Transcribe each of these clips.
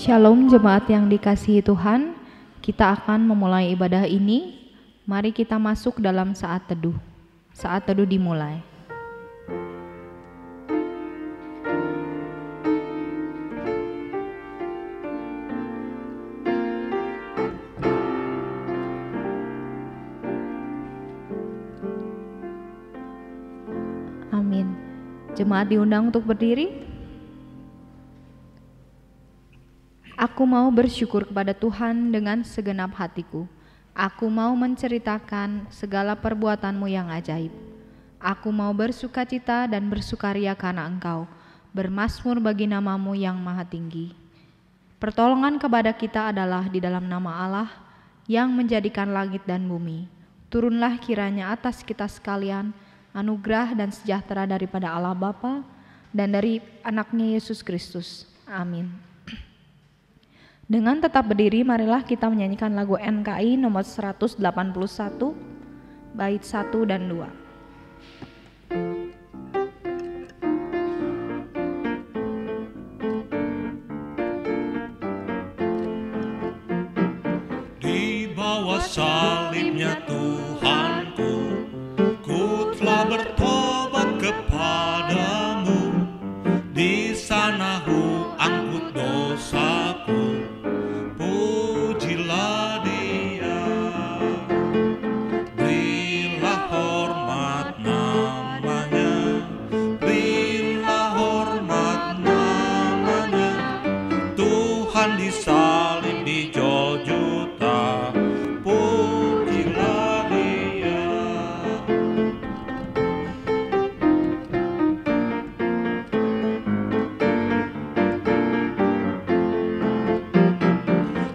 Shalom jemaat yang dikasihi Tuhan, kita akan memulai ibadah ini. Mari kita masuk dalam saat teduh. Saat teduh dimulai. Amin. Jemaat diundang untuk berdiri. Aku mau bersyukur kepada Tuhan dengan segenap hatiku. Aku mau menceritakan segala perbuatan-Mu yang ajaib. Aku mau bersukacita dan bersukaria karena Engkau, bermazmur bagi nama-Mu yang maha tinggi. Pertolongan kepada kita adalah di dalam nama Allah yang menjadikan langit dan bumi. Turunlah kiranya atas kita sekalian anugerah dan sejahtera daripada Allah Bapa dan dari anaknya Yesus Kristus. Amin. Dengan tetap berdiri, marilah kita menyanyikan lagu NKI nomor 181, bait 1 dan 2. Di bawah salibnya Tuhanku, ku telah bertobat kepadamu. Di sana Hu angkut dosaku. Pujilah Dia, berilah hormat namanya, berilah hormat namanya. Tuhan disalib di Golgota, pujilah Dia.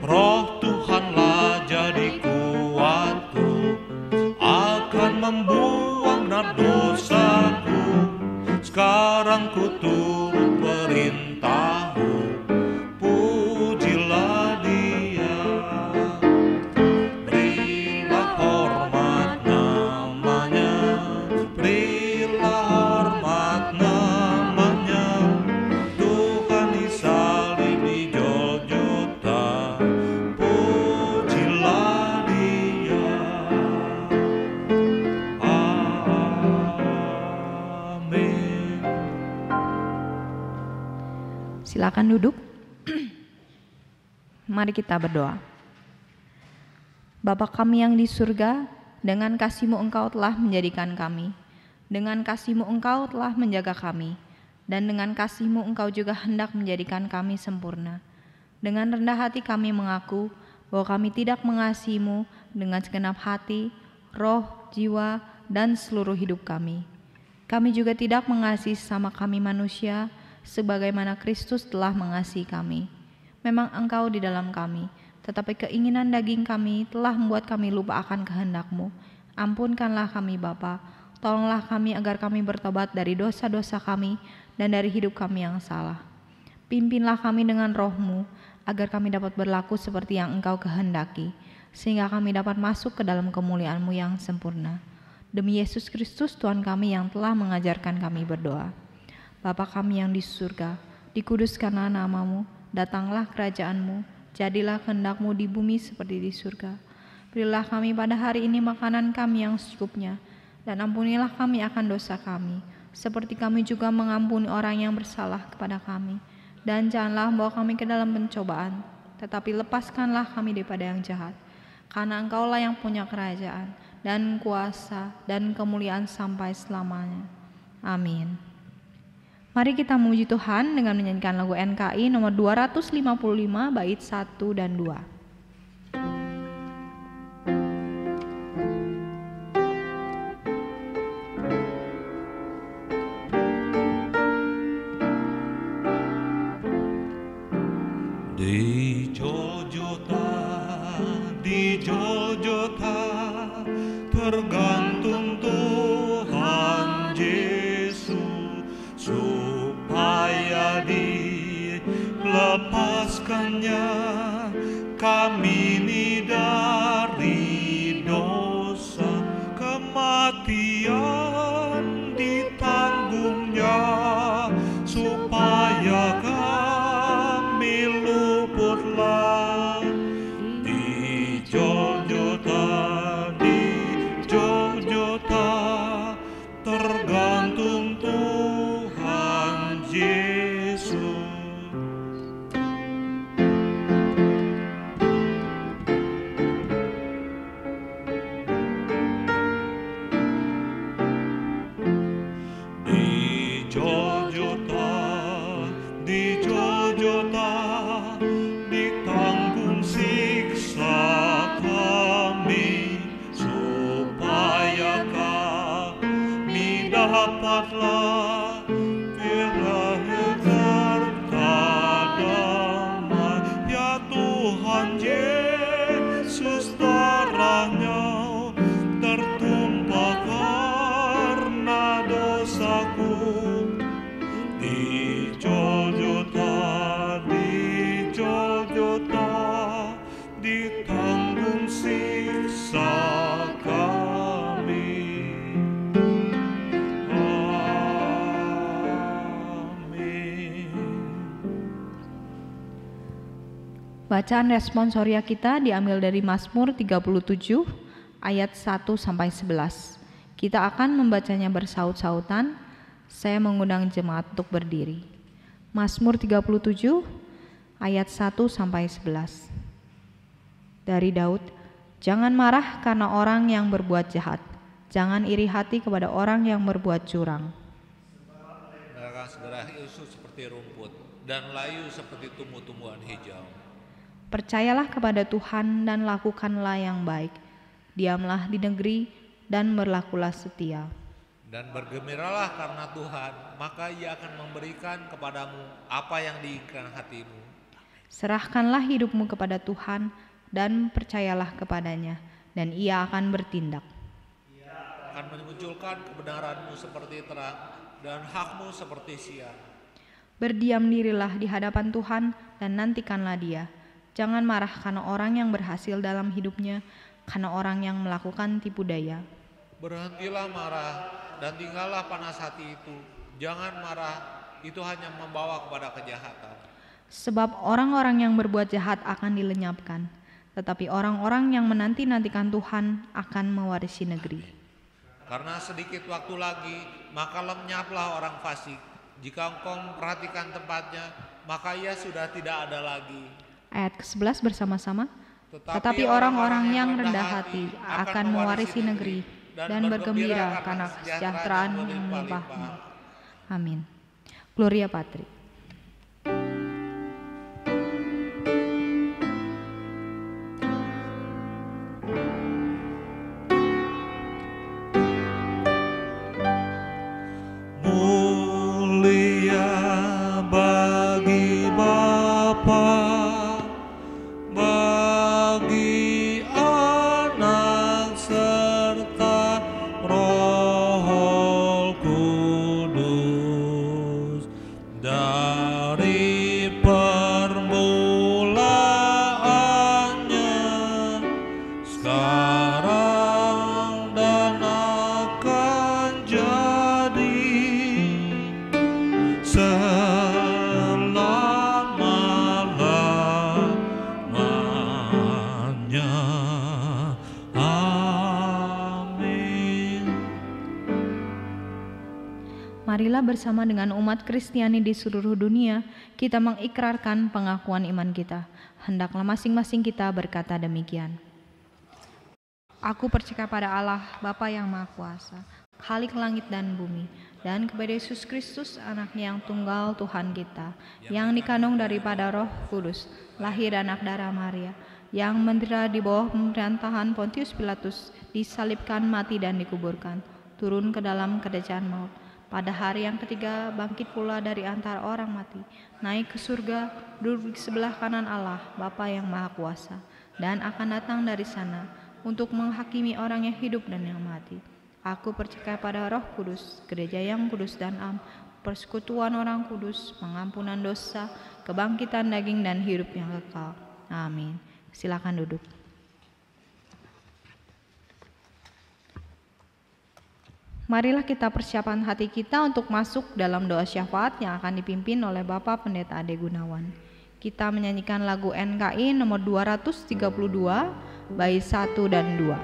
Roh Tuhanlah jadi kuatku, akan membuang dosaku. Sekarang ku turut perintah-Mu, pujilah Dia. Berilah hormat namanya, berilah hormat namanya. Tuhan disalib di Golgota, pujilah Dia. Amin. Silakan duduk. Mari kita berdoa. Bapa kami yang di surga, dengan kasih-Mu Engkau telah menjadikan kami. Dengan kasih-Mu Engkau telah menjaga kami. Dan dengan kasih-Mu Engkau juga hendak menjadikan kami sempurna. Dengan rendah hati kami mengaku bahwa kami tidak mengasihi-Mu dengan segenap hati, roh, jiwa, dan seluruh hidup kami. Kami juga tidak mengasihi sesama kami manusia sebagaimana Kristus telah mengasihi kami. Memang Engkau di dalam kami, tetapi keinginan daging kami telah membuat kami lupa akan kehendak-Mu. Ampunkanlah kami Bapa, tolonglah kami agar kami bertobat dari dosa-dosa kami dan dari hidup kami yang salah. Pimpinlah kami dengan Roh-Mu, agar kami dapat berlaku seperti yang Engkau kehendaki, sehingga kami dapat masuk ke dalam kemuliaan-Mu yang sempurna. Demi Yesus Kristus Tuhan kami yang telah mengajarkan kami berdoa. Bapa kami yang di surga, dikuduskanlah nama-Mu, datanglah kerajaan-Mu, jadilah kehendak-Mu di bumi seperti di surga. Berilah kami pada hari ini makanan kami yang secukupnya, dan ampunilah kami akan dosa kami, seperti kami juga mengampuni orang yang bersalah kepada kami. Dan janganlah membawa kami ke dalam pencobaan, tetapi lepaskanlah kami daripada yang jahat. Karena Engkaulah yang punya kerajaan, dan kuasa, dan kemuliaan sampai selamanya. Amin. Mari kita memuji Tuhan dengan menyanyikan lagu NKI nomor 255 bait 1 dan 2. Di Golgota tergantung Tuhan Yesus, supaya dilepaskannya kami ini dari dosa. Kematian ditanggungnya supaya kami luput dapatlah berakhir serta damai. Ya Tuhan Yesus, darahnya tertumpah karena dosaku. Di Golgota, ditanggung siksa kami. Amin. Bacaan responsoria kita diambil dari Mazmur 37 ayat 1 sampai 11. Kita akan membacanya bersaut-sautan. Saya mengundang jemaat untuk berdiri. Mazmur 37 ayat 1 sampai 11. Dari Daud, jangan marah karena orang yang berbuat jahat. Jangan iri hati kepada orang yang berbuat curang. Mereka segera hiu seperti rumput dan layu seperti tumbuh-tumbuhan hijau. Percayalah kepada Tuhan dan lakukanlah yang baik. Diamlah di negeri dan berlakulah setia. Dan bergembiralah karena Tuhan, maka Ia akan memberikan kepadamu apa yang diinginkan hatimu. Serahkanlah hidupmu kepada Tuhan dan percayalah kepadanya, dan Ia akan bertindak. Akan memunculkan kebenaranmu seperti terang dan hakmu seperti siang. Berdiam dirilah di hadapan Tuhan dan nantikanlah Dia. Jangan marah karena orang yang berhasil dalam hidupnya, karena orang yang melakukan tipu daya. Berhentilah marah dan tinggallah panas hati itu. Jangan marah, itu hanya membawa kepada kejahatan. Sebab orang-orang yang berbuat jahat akan dilenyapkan, tetapi orang-orang yang menanti-nantikan Tuhan akan mewarisi negeri. Karena sedikit waktu lagi, maka lenyaplah orang fasik. Jika engkau memperhatikan tempatnya, maka ia sudah tidak ada lagi. Ayat ke-11 bersama-sama. Tetapi orang-orang yang rendah hati akan mewarisi negeri dan bergembira karena kesejahteraan yang melimpah. Amin. Gloria Patri. Mulia bagi Bapa, bagi Anak serta Roh Kudus, dari permulaannya, sekarang dan akan jadi selama-lamanya. Amin. Marilah bersama dengan umat Kristiani di seluruh dunia, kita mengikrarkan pengakuan iman kita. Hendaklah masing-masing kita berkata demikian. Aku percaya pada Allah, Bapa yang Maha Kuasa, Khalik langit dan bumi, dan kepada Yesus Kristus, anaknya yang tunggal Tuhan kita, yang dikandung daripada Roh Kudus, lahir anak darah Maria, yang menderita di bawah pemerintahan Pontius Pilatus, disalibkan, mati dan dikuburkan, turun ke dalam kerajaan maut. Pada hari yang ketiga bangkit pula dari antara orang mati, naik ke surga, duduk di sebelah kanan Allah, Bapa yang Maha Kuasa, dan akan datang dari sana untuk menghakimi orang yang hidup dan yang mati. Aku percaya pada Roh Kudus, gereja yang kudus dan am, persekutuan orang kudus, pengampunan dosa, kebangkitan daging dan hidup yang kekal. Amin. Silakan duduk. Marilah kita persiapan hati kita untuk masuk dalam doa syafaat yang akan dipimpin oleh Bapak Pendeta Ade Gunawan. Kita menyanyikan lagu NKI nomor 232, bait 1 dan 2.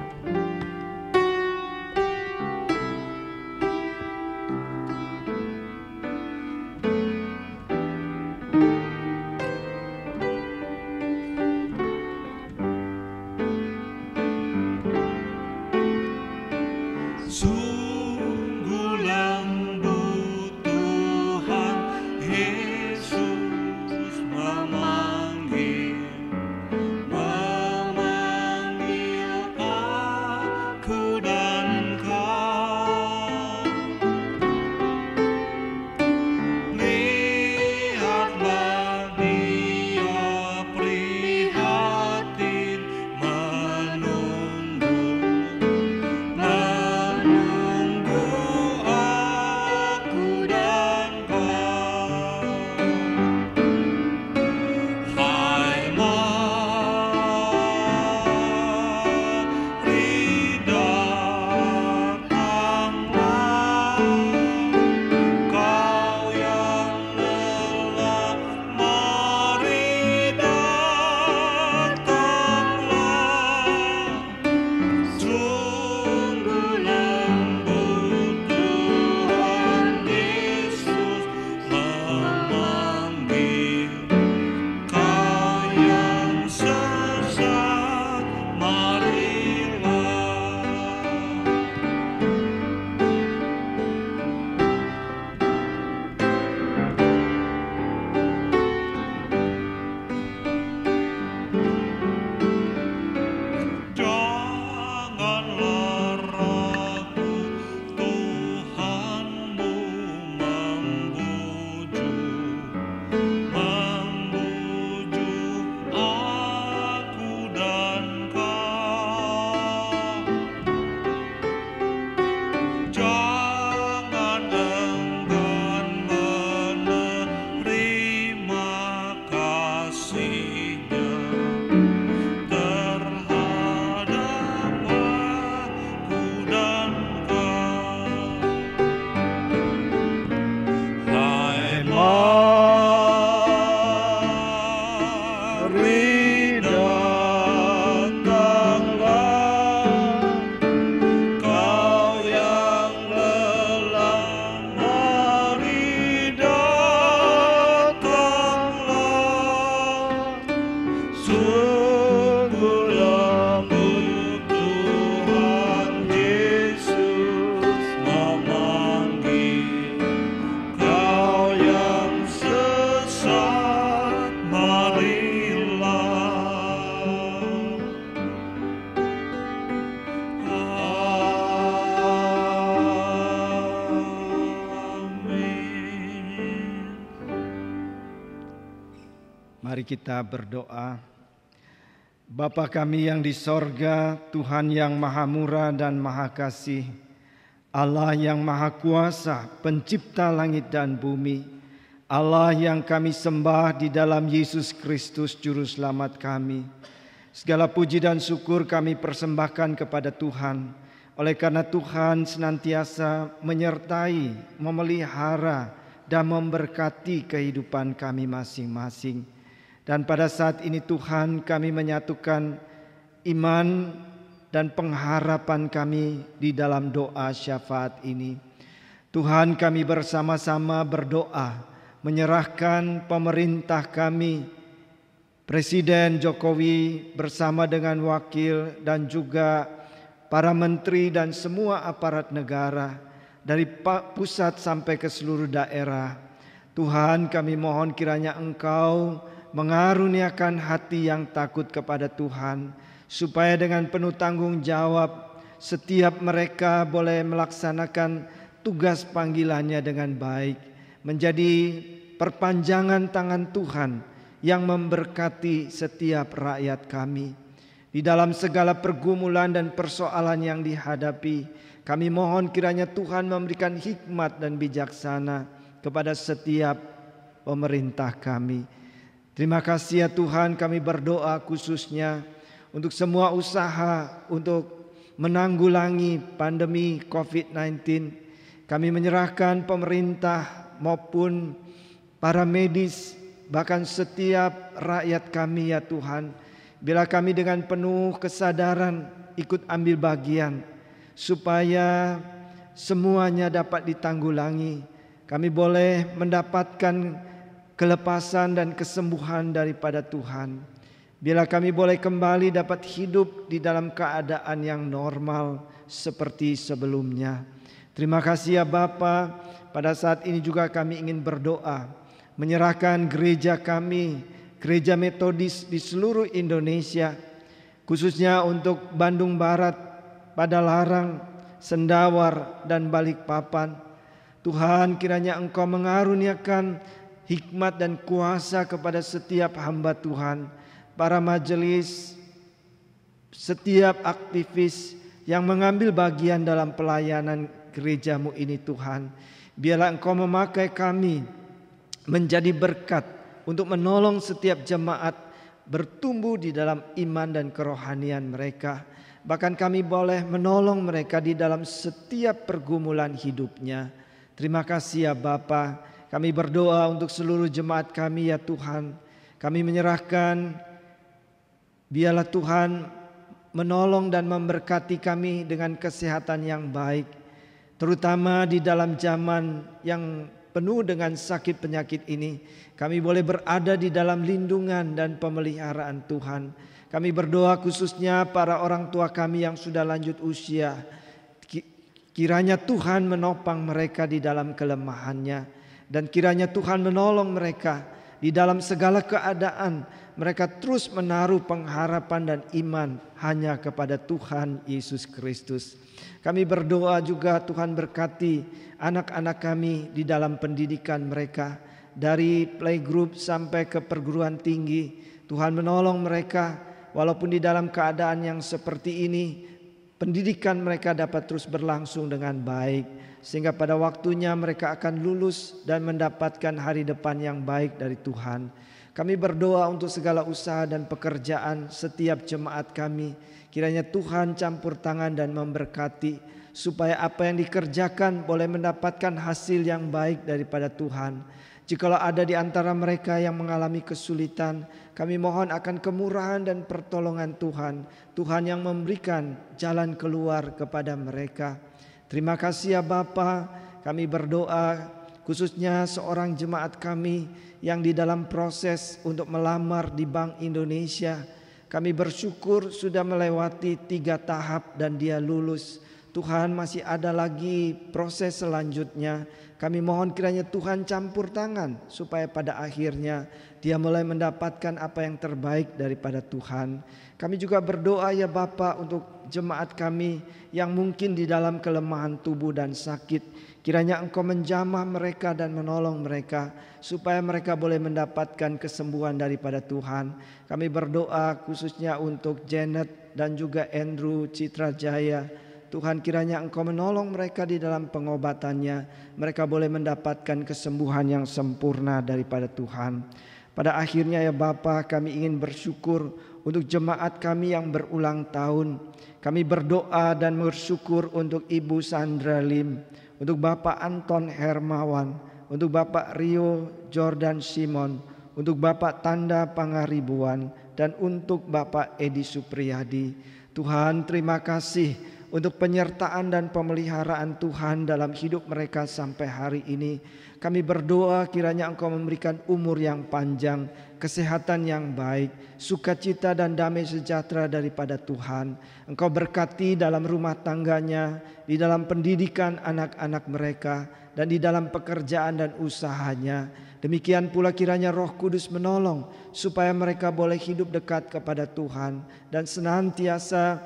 Sungguh lembut Tuhan Yesus memanggil aku dan kau. Mari kita berdoa. Bapa kami yang di sorga, Tuhan yang maha murah dan maha kasih, Allah yang maha kuasa, pencipta langit dan bumi, Allah yang kami sembah di dalam Yesus Kristus Juru Selamat kami. Segala puji dan syukur kami persembahkan kepada Tuhan, oleh karena Tuhan senantiasa menyertai, memelihara, dan memberkati kehidupan kami masing-masing. Dan pada saat ini Tuhan, kami menyatukan iman dan pengharapan kami di dalam doa syafaat ini. Tuhan, kami bersama-sama berdoa menyerahkan pemerintah kami, Presiden Jokowi bersama dengan wakil dan juga para menteri dan semua aparat negara dari pusat sampai ke seluruh daerah. Tuhan, kami mohon kiranya Engkau mengaruniakan hati yang takut kepada Tuhan, supaya dengan penuh tanggung jawab setiap mereka boleh melaksanakan tugas panggilannya dengan baik, menjadi perpanjangan tangan Tuhan yang memberkati setiap rakyat kami. Di dalam segala pergumulan dan persoalan yang dihadapi, kami mohon kiranya Tuhan memberikan hikmat dan bijaksana kepada setiap pemerintah kami. Terima kasih ya Tuhan, kami berdoa khususnya untuk semua usaha untuk menanggulangi pandemi COVID-19. Kami menyerahkan pemerintah maupun para medis, bahkan setiap rakyat kami ya Tuhan. Bila kami dengan penuh kesadaran ikut ambil bagian, supaya semuanya dapat ditanggulangi. Kami boleh mendapatkan kelepasan dan kesembuhan daripada Tuhan. Bila kami boleh kembali dapat hidup di dalam keadaan yang normal seperti sebelumnya. Terima kasih ya Bapa. Pada saat ini juga kami ingin berdoa, menyerahkan gereja kami, gereja metodis di seluruh Indonesia, khususnya untuk Bandung Barat, Padalarang, Sendawar, dan Balikpapan. Tuhan, kiranya Engkau mengaruniakan hikmat dan kuasa kepada setiap hamba Tuhan, para majelis, setiap aktivis yang mengambil bagian dalam pelayanan gerejamu ini Tuhan. Biarlah Engkau memakai kami menjadi berkat untuk menolong setiap jemaat bertumbuh di dalam iman dan kerohanian mereka. Bahkan kami boleh menolong mereka di dalam setiap pergumulan hidupnya. Terima kasih ya Bapa. Kami berdoa untuk seluruh jemaat kami ya Tuhan. Kami menyerahkan, biarlah Tuhan menolong dan memberkati kami dengan kesehatan yang baik. Terutama di dalam zaman yang penuh dengan sakit penyakit ini. Kami boleh berada di dalam lindungan dan pemeliharaan Tuhan. Kami berdoa khususnya para orang tua kami yang sudah lanjut usia. Kiranya Tuhan menopang mereka di dalam kelemahannya. Dan kiranya Tuhan menolong mereka di dalam segala keadaan, mereka terus menaruh pengharapan dan iman hanya kepada Tuhan Yesus Kristus. Kami berdoa juga Tuhan berkati anak-anak kami di dalam pendidikan mereka, dari playgroup sampai ke perguruan tinggi. Tuhan menolong mereka walaupun di dalam keadaan yang seperti ini, pendidikan mereka dapat terus berlangsung dengan baik, sehingga pada waktunya mereka akan lulus dan mendapatkan hari depan yang baik dari Tuhan. Kami berdoa untuk segala usaha dan pekerjaan setiap jemaat kami. Kiranya Tuhan campur tangan dan memberkati, supaya apa yang dikerjakan boleh mendapatkan hasil yang baik daripada Tuhan. Jikalau ada di antara mereka yang mengalami kesulitan, kami mohon akan kemurahan dan pertolongan Tuhan. Tuhan yang memberikan jalan keluar kepada mereka. Terima kasih ya Bapa. Kami berdoa khususnya seorang jemaat kami yang di dalam proses untuk melamar di Bank Indonesia. Kami bersyukur sudah melewati 3 tahap dan dia lulus. Tuhan, masih ada lagi proses selanjutnya. Kami mohon kiranya Tuhan campur tangan supaya pada akhirnya dia mulai mendapatkan apa yang terbaik daripada Tuhan. Kami juga berdoa ya Bapa untuk jemaat kami yang mungkin di dalam kelemahan tubuh dan sakit. Kiranya Engkau menjamah mereka dan menolong mereka supaya mereka boleh mendapatkan kesembuhan daripada Tuhan. Kami berdoa khususnya untuk Janet dan juga Andrew Citra Jaya. Tuhan, kiranya Engkau menolong mereka di dalam pengobatannya. Mereka boleh mendapatkan kesembuhan yang sempurna daripada Tuhan. Pada akhirnya ya Bapa, kami ingin bersyukur untuk jemaat kami yang berulang tahun. Kami berdoa dan bersyukur untuk Ibu Sandra Lim, untuk Bapak Anton Hermawan, untuk Bapak Rio Jordan Simon, untuk Bapak Tanda Pangaribuan, dan untuk Bapak Edi Supriyadi. Tuhan, terima kasih untuk penyertaan dan pemeliharaan Tuhan dalam hidup mereka sampai hari ini. Kami berdoa kiranya Engkau memberikan umur yang panjang, kesehatan yang baik, sukacita dan damai sejahtera daripada Tuhan. Engkau berkati dalam rumah tangganya, di dalam pendidikan anak-anak mereka, dan di dalam pekerjaan dan usahanya. Demikian pula kiranya Roh Kudus menolong supaya mereka boleh hidup dekat kepada Tuhan dan senantiasa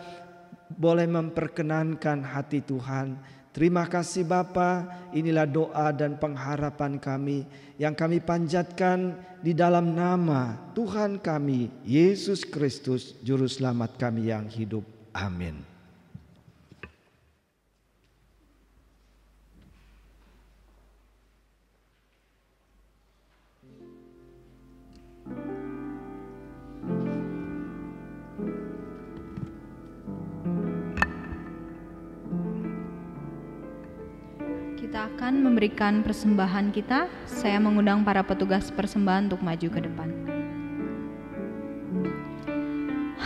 boleh memperkenankan hati Tuhan. Terima kasih Bapa, inilah doa dan pengharapan kami yang kami panjatkan di dalam nama Tuhan kami, Yesus Kristus, Juru Selamat kami yang hidup. Amin. Kita akan memberikan persembahan kita. Saya mengundang para petugas persembahan untuk maju ke depan.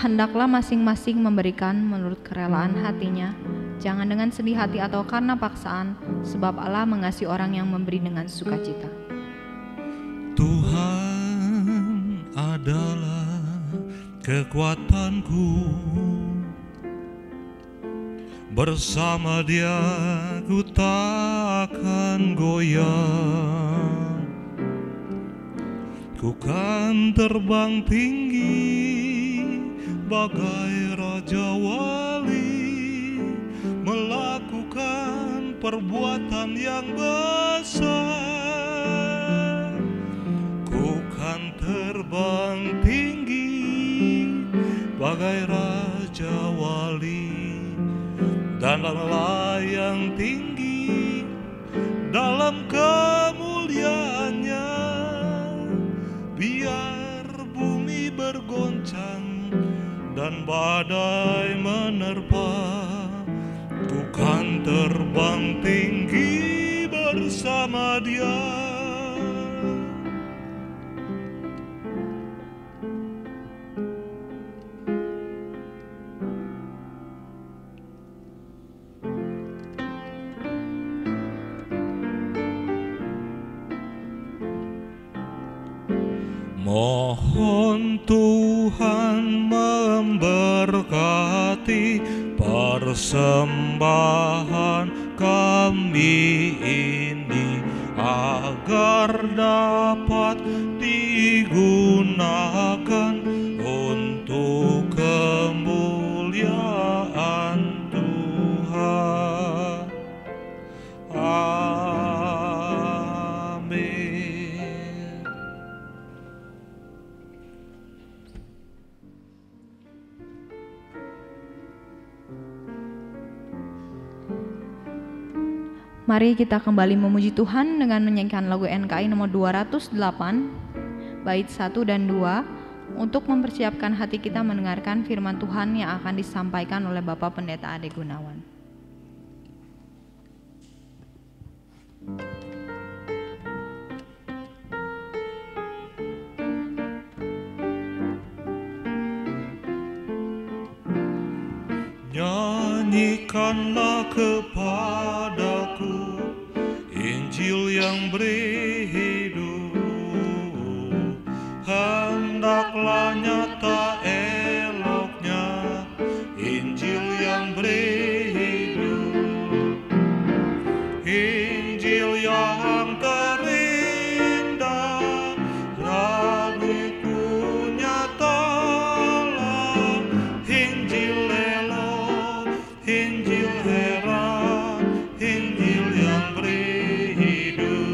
Hendaklah masing-masing memberikan menurut kerelaan hatinya, jangan dengan sedih hati atau karena paksaan, sebab Allah mengasihi orang yang memberi dengan sukacita. Tuhan adalah kekuatanku, bersama Dia ku takkan goyah. Ku kan terbang tinggi bagai Raja Wali, melakukan perbuatan yang besar. Ku kan terbang tinggi bagai Raja Wali, dan melayang tinggi dalam kemuliaannya. Biar bumi bergoncang dan badai menerpa, ku kan terbang tinggi bersama Dia. Mohon Tuhan memberkati persembahan kami ini, agar dapat digunakan Mari kita kembali memuji Tuhan dengan menyanyikan lagu NKI nomor 208, bait 1 dan 2, untuk mempersiapkan hati kita mendengarkan firman Tuhan yang akan disampaikan oleh Bapak Pendeta Ade Gunawan. Nyanyikanlah kepadaku Injil yang beri hidup, hendaklah nyata eloknya Injil yang beri hidup, Injil yang terindah bagiku nyatalah, Injil elok, Injil heran, Injil yang beri hidup,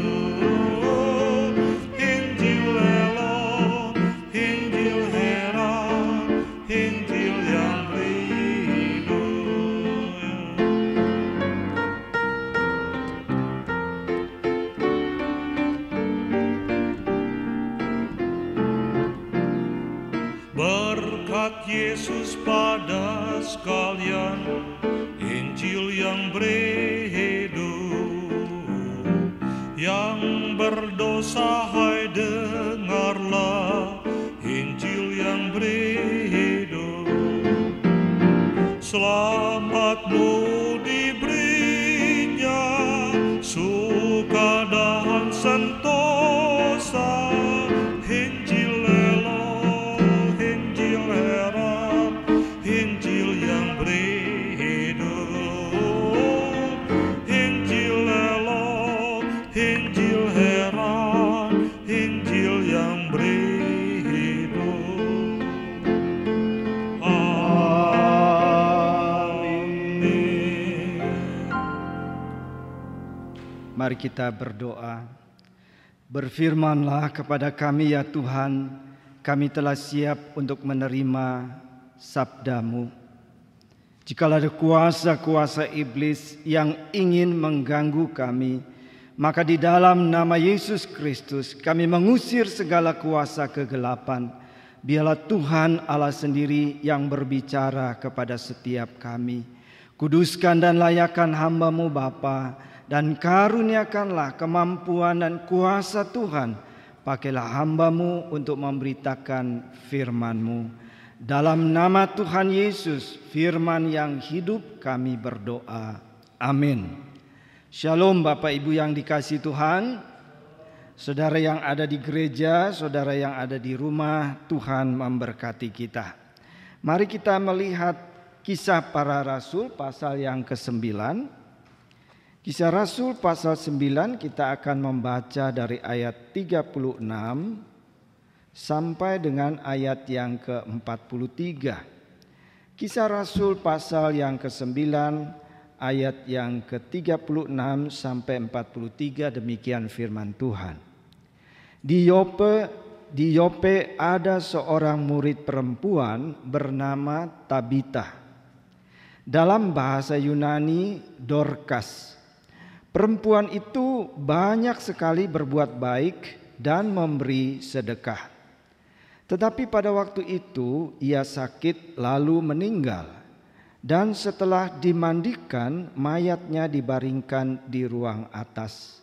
Injil elok, Injil heran, Injil yang beri hidup. Berkat Yesus pada sekalian, Injil yang beri hidup, yang berdosa hai dengarlah, Injil yang beri hidup, selamatmu diberinya, suka dan sentosa, Injil elok, Injil heran, Injil yang beri hidup, Injil elok, Injil heran, Injil yang beri hidup. Amin. Mari kita berdoa. Berfirmanlah kepada kami ya Tuhan, kami telah siap untuk menerima sabda-Mu. Jikalau ada kuasa-kuasa iblis yang ingin mengganggu kami, maka di dalam nama Yesus Kristus kami mengusir segala kuasa kegelapan. Biarlah Tuhan Allah sendiri yang berbicara kepada setiap kami. Kuduskan dan layakkan hamba-Mu Bapa, dan karuniakanlah kemampuan dan kuasa Tuhan. Pakailah hamba-Mu untuk memberitakan firman-Mu. Dalam nama Tuhan Yesus, firman yang hidup, kami berdoa. Amin. Shalom Bapak Ibu yang dikasihi Tuhan. Saudara yang ada di gereja, saudara yang ada di rumah, Tuhan memberkati kita. Mari kita melihat Kisah Para Rasul pasal yang ke-9. Kisah Rasul pasal 9 kita akan membaca dari ayat 36 sampai dengan ayat yang ke-43. Kisah Rasul pasal yang ke-9 ayat yang ke-36 sampai 43, demikian firman Tuhan. Di Yope ada seorang murid perempuan bernama Tabita. Dalam bahasa Yunani Dorcas. Perempuan itu banyak sekali berbuat baik dan memberi sedekah. Tetapi pada waktu itu ia sakit lalu meninggal. Dan setelah dimandikan, mayatnya dibaringkan di ruang atas.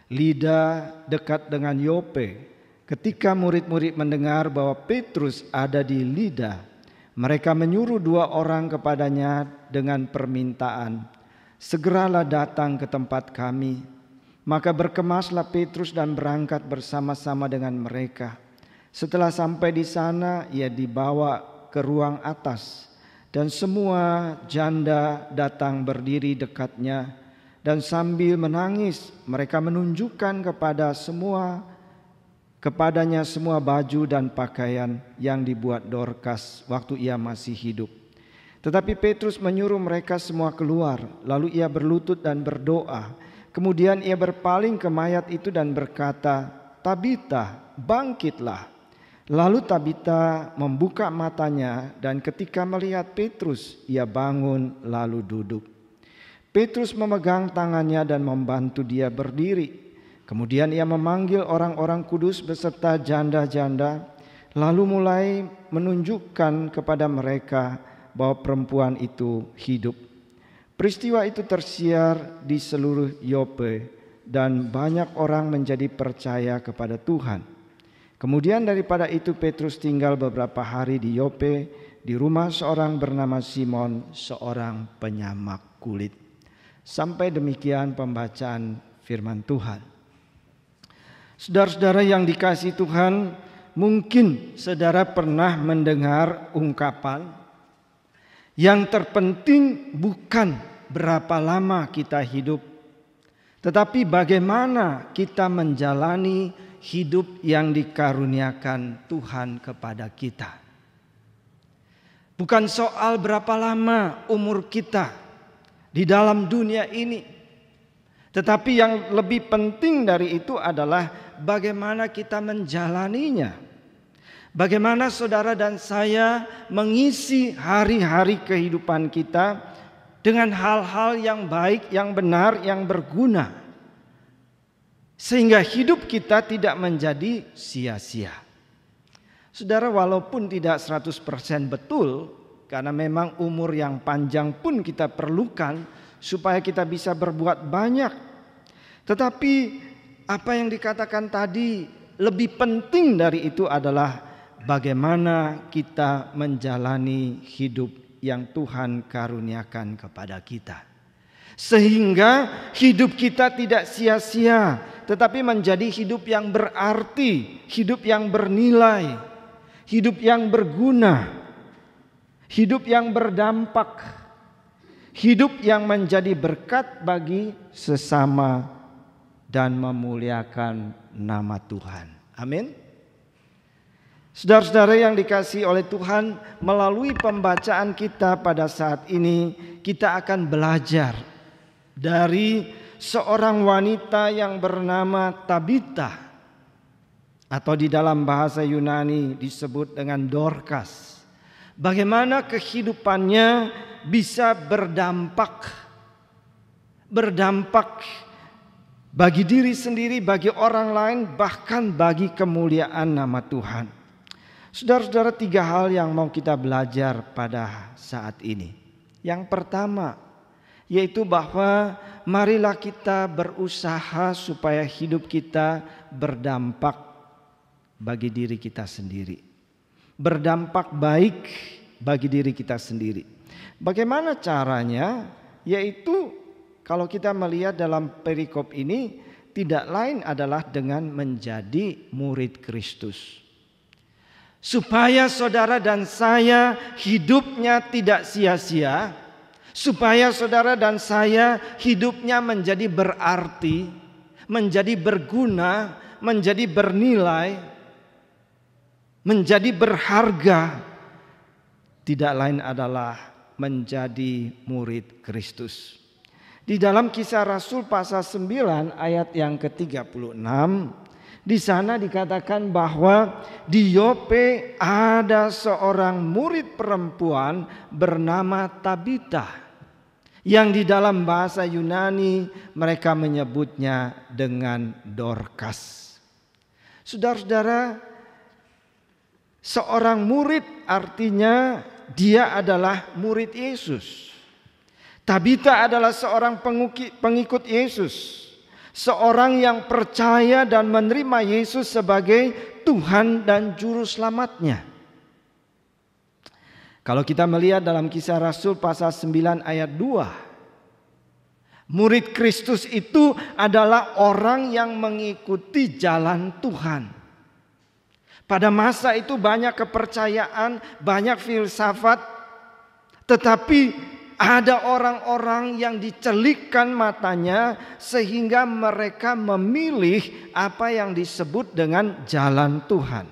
Lida dekat dengan Yope. Ketika murid-murid mendengar bahwa Petrus ada di Lida, mereka menyuruh 2 orang kepadanya dengan permintaan, "Segeralah datang ke tempat kami." Maka berkemaslah Petrus dan berangkat bersama-sama dengan mereka. Setelah sampai di sana, ia dibawa ke ruang atas, dan semua janda datang berdiri dekatnya, dan sambil menangis mereka menunjukkan kepadanya semua baju dan pakaian yang dibuat Dorcas waktu ia masih hidup. Tetapi Petrus menyuruh mereka semua keluar, lalu ia berlutut dan berdoa. Kemudian ia berpaling ke mayat itu dan berkata, "Tabita, bangkitlah." Lalu Tabita membuka matanya, dan ketika melihat Petrus, ia bangun lalu duduk. Petrus memegang tangannya dan membantu dia berdiri. Kemudian ia memanggil orang-orang kudus beserta janda-janda, lalu mulai menunjukkan kepada mereka bahwa perempuan itu hidup. Peristiwa itu tersiar di seluruh Yope dan banyak orang menjadi percaya kepada Tuhan. Kemudian daripada itu Petrus tinggal beberapa hari di Yope di rumah seorang bernama Simon, seorang penyamak kulit. Sampai demikian pembacaan firman Tuhan. Saudara-saudara yang dikasihi Tuhan, mungkin saudara pernah mendengar ungkapan, yang terpenting bukan berapa lama kita hidup, tetapi bagaimana kita menjalani hidup yang dikaruniakan Tuhan kepada kita. Bukan soal berapa lama umur kita di dalam dunia ini, tetapi yang lebih penting dari itu adalah bagaimana kita menjalaninya. Bagaimana saudara dan saya mengisi hari-hari kehidupan kita dengan hal-hal yang baik, yang benar, yang berguna, sehingga hidup kita tidak menjadi sia-sia. Saudara, walaupun tidak 100% betul, karena memang umur yang panjang pun kita perlukan supaya kita bisa berbuat banyak. Tetapi apa yang dikatakan tadi, lebih penting dari itu adalah bagaimana kita menjalani hidup yang Tuhan karuniakan kepada kita. Sehingga hidup kita tidak sia-sia, tetapi menjadi hidup yang berarti, hidup yang bernilai, hidup yang berguna, hidup yang berdampak, hidup yang menjadi berkat bagi sesama dan memuliakan nama Tuhan. Amin. Saudara-saudara yang dikasihi oleh Tuhan, melalui pembacaan kita pada saat ini, kita akan belajar dari seorang wanita yang bernama Tabita, atau di dalam bahasa Yunani disebut dengan Dorcas. Bagaimana kehidupannya bisa berdampak bagi diri sendiri, bagi orang lain, bahkan bagi kemuliaan nama Tuhan. Saudara-saudara, 3 hal yang mau kita belajar pada saat ini. Yang pertama, yaitu bahwa marilah kita berusaha supaya hidup kita berdampak bagi diri kita sendiri. Berdampak baik bagi diri kita sendiri. Bagaimana caranya? Yaitu kalau kita melihat dalam perikop ini, tidak lain adalah dengan menjadi murid Kristus. Supaya saudara dan saya hidupnya tidak sia-sia, supaya saudara dan saya hidupnya menjadi berarti, menjadi berguna, menjadi bernilai, menjadi berharga, tidak lain adalah menjadi murid Kristus. Di dalam Kisah Rasul pasal 9 ayat yang ke-36, di sana dikatakan bahwa di Yope ada seorang murid perempuan bernama Tabita, yang di dalam bahasa Yunani mereka menyebutnya dengan Dorcas. Saudara-saudara, seorang murid artinya dia adalah murid Yesus. Tabita adalah seorang pengikut Yesus, seorang yang percaya dan menerima Yesus sebagai Tuhan dan Juru Selamatnya. Kalau kita melihat dalam Kisah Rasul pasal 9 ayat 2, murid Kristus itu adalah orang yang mengikuti jalan Tuhan. Pada masa itu banyak kepercayaan, banyak filsafat, tetapi ada orang-orang yang dicelikkan matanya sehingga mereka memilih apa yang disebut dengan jalan Tuhan.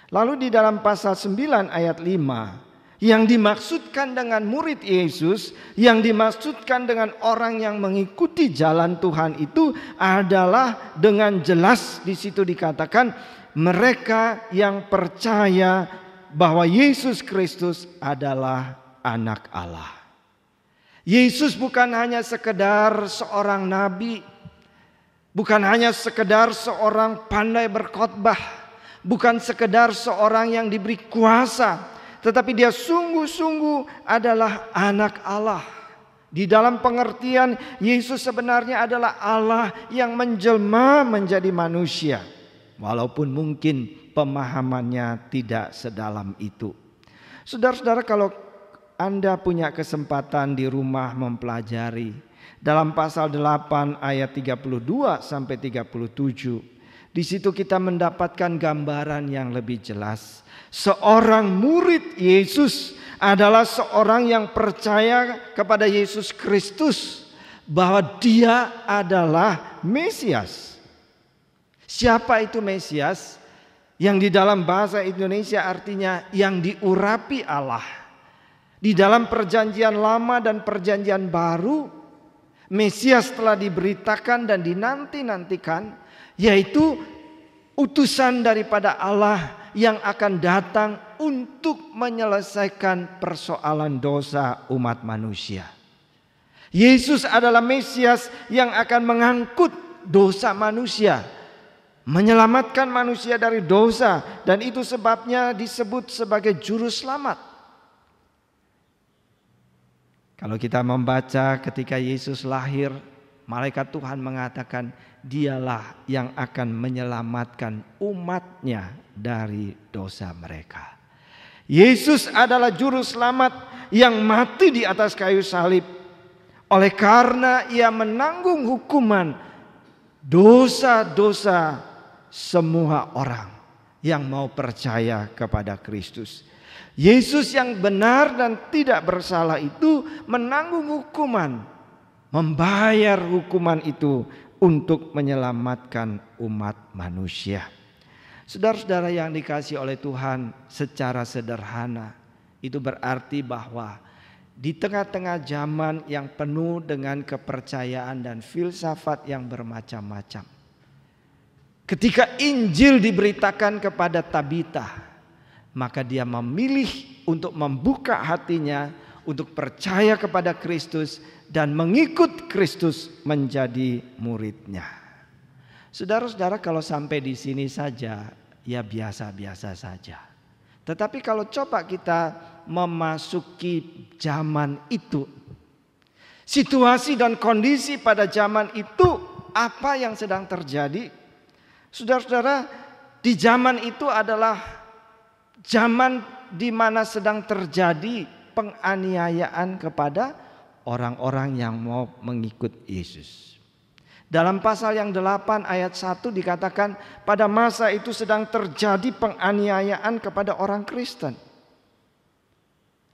Lalu di dalam pasal 9 ayat 5, yang dimaksudkan dengan murid Yesus, yang dimaksudkan dengan orang yang mengikuti jalan Tuhan itu adalah dengan jelas di situ dikatakan mereka yang percaya bahwa Yesus Kristus adalah anak Allah. Yesus bukan hanya sekedar seorang nabi, bukan hanya sekedar seorang pandai berkhotbah, bukan sekedar seorang yang diberi kuasa, tetapi dia sungguh-sungguh adalah anak Allah. Di dalam pengertian Yesus sebenarnya adalah Allah yang menjelma menjadi manusia, walaupun mungkin pemahamannya tidak sedalam itu. Saudara-saudara, kalau Anda punya kesempatan di rumah mempelajari dalam pasal 8 ayat 32 sampai 37, di situ kita mendapatkan gambaran yang lebih jelas. Seorang murid Yesus adalah seorang yang percaya kepada Yesus Kristus, bahwa dia adalah Mesias. Siapa itu Mesias? Yang di dalam bahasa Indonesia artinya yang diurapi Allah. Di dalam perjanjian lama dan perjanjian baru, Mesias telah diberitakan dan dinanti-nantikan, yaitu utusan daripada Allah yang akan datang untuk menyelesaikan persoalan dosa umat manusia. Yesus adalah Mesias yang akan mengangkut dosa manusia, menyelamatkan manusia dari dosa, dan itu sebabnya disebut sebagai juru selamat. Kalau kita membaca ketika Yesus lahir, malaikat Tuhan mengatakan dialah yang akan menyelamatkan umatnya dari dosa mereka. Yesus adalah juru selamat yang mati di atas kayu salib. Oleh karena ia menanggung hukuman dosa-dosa semua orang yang mau percaya kepada Kristus. Yesus yang benar dan tidak bersalah itu menanggung hukuman, membayar hukuman itu untuk menyelamatkan umat manusia. Saudara-saudara yang dikasihi oleh Tuhan, secara sederhana itu berarti bahwa di tengah-tengah zaman yang penuh dengan kepercayaan dan filsafat yang bermacam-macam, ketika Injil diberitakan kepada Tabita, maka dia memilih untuk membuka hatinya untuk percaya kepada Kristus dan mengikut Kristus menjadi muridnya. Saudara-saudara, kalau sampai di sini saja ya biasa-biasa saja. Tetapi kalau coba kita memasuki zaman itu, situasi dan kondisi pada zaman itu apa yang sedang terjadi? Saudara-saudara, di zaman itu adalah zaman di mana sedang terjadi penganiayaan kepada orang-orang yang mau mengikut Yesus. Dalam pasal yang 8 ayat 1 dikatakan pada masa itu sedang terjadi penganiayaan kepada orang Kristen.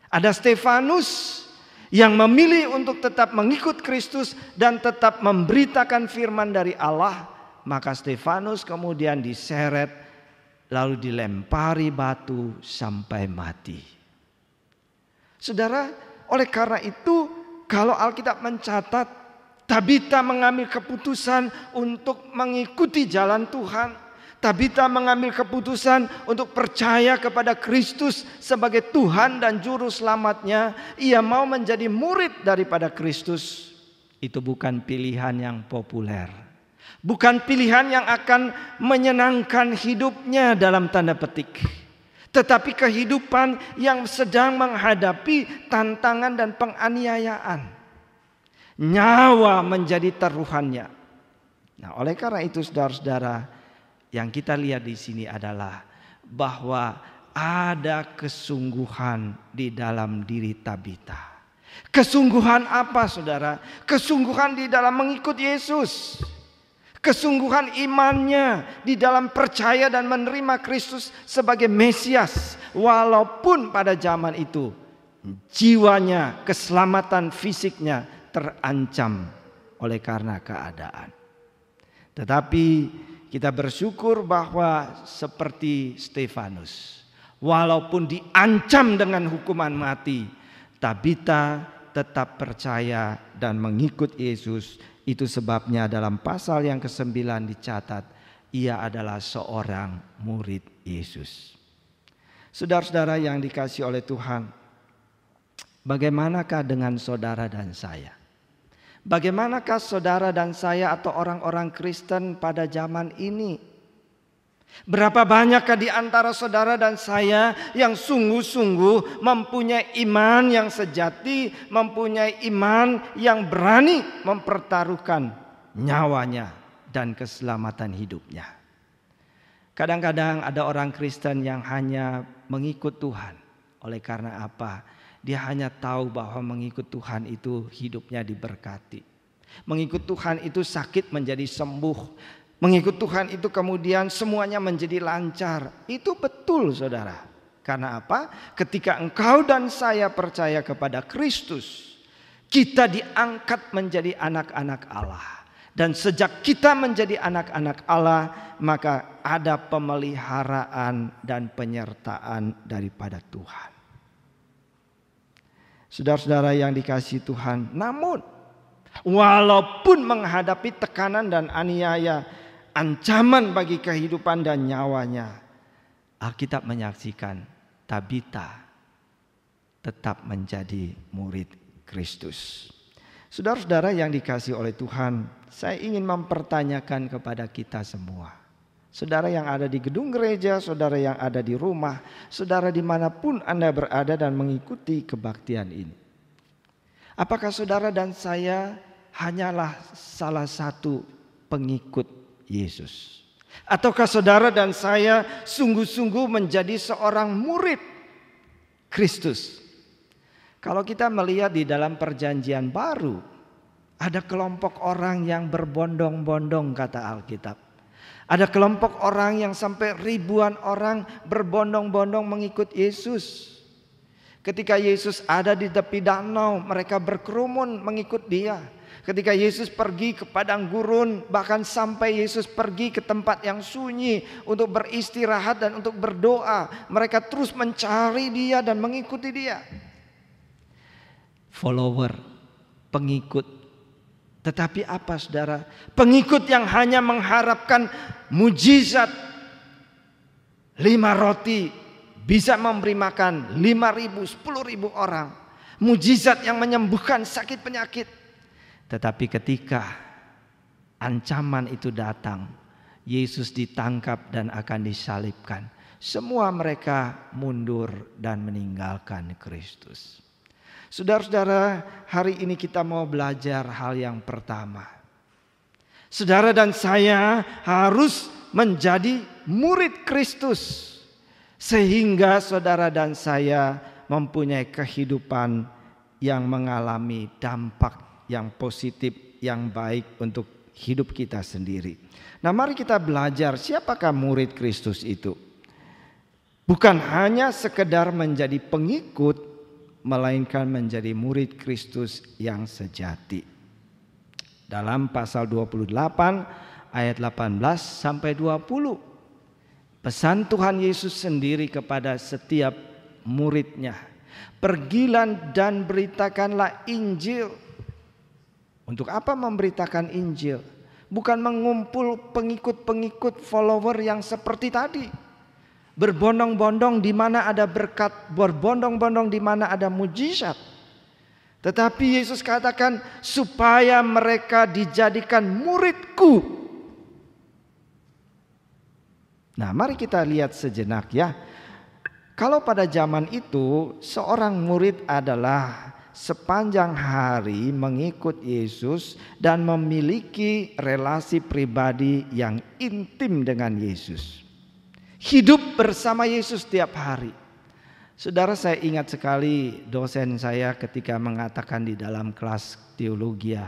Ada Stefanus yang memilih untuk tetap mengikut Kristus dan tetap memberitakan firman dari Allah. Maka Stefanus kemudian diseret lalu dilempari batu sampai mati. Saudara, oleh karena itu kalau Alkitab mencatat Tabita mengambil keputusan untuk mengikuti jalan Tuhan, Tabita mengambil keputusan untuk percaya kepada Kristus sebagai Tuhan dan Juru Selamatnya. Ia mau menjadi murid daripada Kristus. Itu bukan pilihan yang populer, bukan pilihan yang akan menyenangkan hidupnya dalam tanda petik, tetapi kehidupan yang sedang menghadapi tantangan dan penganiayaan. Nyawa menjadi taruhannya. Nah, oleh karena itu saudara-saudara, yang kita lihat di sini adalah bahwa ada kesungguhan di dalam diri Tabita. Kesungguhan apa, saudara? Kesungguhan di dalam mengikut Yesus. Kesungguhan imannya di dalam percaya dan menerima Kristus sebagai Mesias. Walaupun pada zaman itu jiwanya, keselamatan fisiknya terancam oleh karena keadaan. Tetapi kita bersyukur bahwa seperti Stefanus, walaupun diancam dengan hukuman mati, Tabita tetap percaya dan mengikut Yesus. Itu sebabnya dalam pasal yang ke-9 dicatat, ia adalah seorang murid Yesus. Saudara-saudara yang dikasihi oleh Tuhan, Bagaimanakah dengan saudara dan saya? Bagaimanakah saudara dan saya atau orang-orang Kristen pada zaman ini? Berapa banyakkah di antara saudara dan saya yang sungguh-sungguh mempunyai iman yang sejati, mempunyai iman yang berani mempertaruhkan nyawanya dan keselamatan hidupnya? Kadang-kadang ada orang Kristen yang hanya mengikut Tuhan. Oleh karena apa? Dia hanya tahu bahwa mengikut Tuhan itu hidupnya diberkati. Mengikut Tuhan itu sakit menjadi sembuh. Mengikut Tuhan itu kemudian semuanya menjadi lancar. Itu betul saudara. Karena apa? Ketika engkau dan saya percaya kepada Kristus, kita diangkat menjadi anak-anak Allah. Dan sejak kita menjadi anak-anak Allah, maka ada pemeliharaan dan penyertaan daripada Tuhan. Saudara-saudara yang dikasihi Tuhan, namun walaupun menghadapi tekanan dan aniaya, ancaman bagi kehidupan dan nyawanya, Alkitab menyaksikan Tabita tetap menjadi murid Kristus. Saudara-saudara yang dikasihi oleh Tuhan, saya ingin mempertanyakan kepada kita semua. Saudara yang ada di gedung gereja, saudara yang ada di rumah, saudara dimanapun Anda berada dan mengikuti kebaktian ini. Apakah saudara dan saya hanyalah salah satu pengikut Yesus? Ataukah saudara dan saya sungguh-sungguh menjadi seorang murid Kristus? Kalau kita melihat di dalam perjanjian baru, ada kelompok orang yang berbondong-bondong kata Alkitab. Ada kelompok orang yang sampai ribuan orang berbondong-bondong mengikut Yesus. Ketika Yesus ada di tepi danau, mereka berkerumun mengikut dia. Ketika Yesus pergi ke padang gurun, bahkan sampai Yesus pergi ke tempat yang sunyi untuk beristirahat dan untuk berdoa, mereka terus mencari dia dan mengikuti dia. Follower, pengikut. Tetapi apa saudara? Pengikut yang hanya mengharapkan mujizat. 5 roti bisa memberi makan 5.000, 10.000 orang. Mujizat yang menyembuhkan sakit penyakit. Tetapi ketika ancaman itu datang, Yesus ditangkap dan akan disalibkan. Semua mereka mundur dan meninggalkan Kristus. Saudara-saudara, hari ini kita mau belajar hal yang pertama. Saudara dan saya harus menjadi murid Kristus, sehingga saudara dan saya mempunyai kehidupan yang mengalami dampak yang positif, yang baik untuk hidup kita sendiri. Nah, mari kita belajar siapakah murid Kristus itu. Bukan hanya sekedar menjadi pengikut, melainkan menjadi murid Kristus yang sejati. Dalam pasal 28 ayat 18 sampai 20. Pesan Tuhan Yesus sendiri kepada setiap muridnya. Pergilah dan beritakanlah Injil. Untuk apa memberitakan Injil? Bukan mengumpul pengikut-pengikut follower yang seperti tadi. Berbondong-bondong di mana ada berkat, berbondong-bondong di mana ada mujizat. Tetapi Yesus katakan supaya mereka dijadikan muridku. Nah, mari kita lihat sejenak ya. Kalau pada zaman itu seorang murid adalah sepanjang hari mengikut Yesus dan memiliki relasi pribadi yang intim dengan Yesus. Hidup bersama Yesus setiap hari. Saudara, saya ingat sekali dosen saya ketika mengatakan di dalam kelas teologi.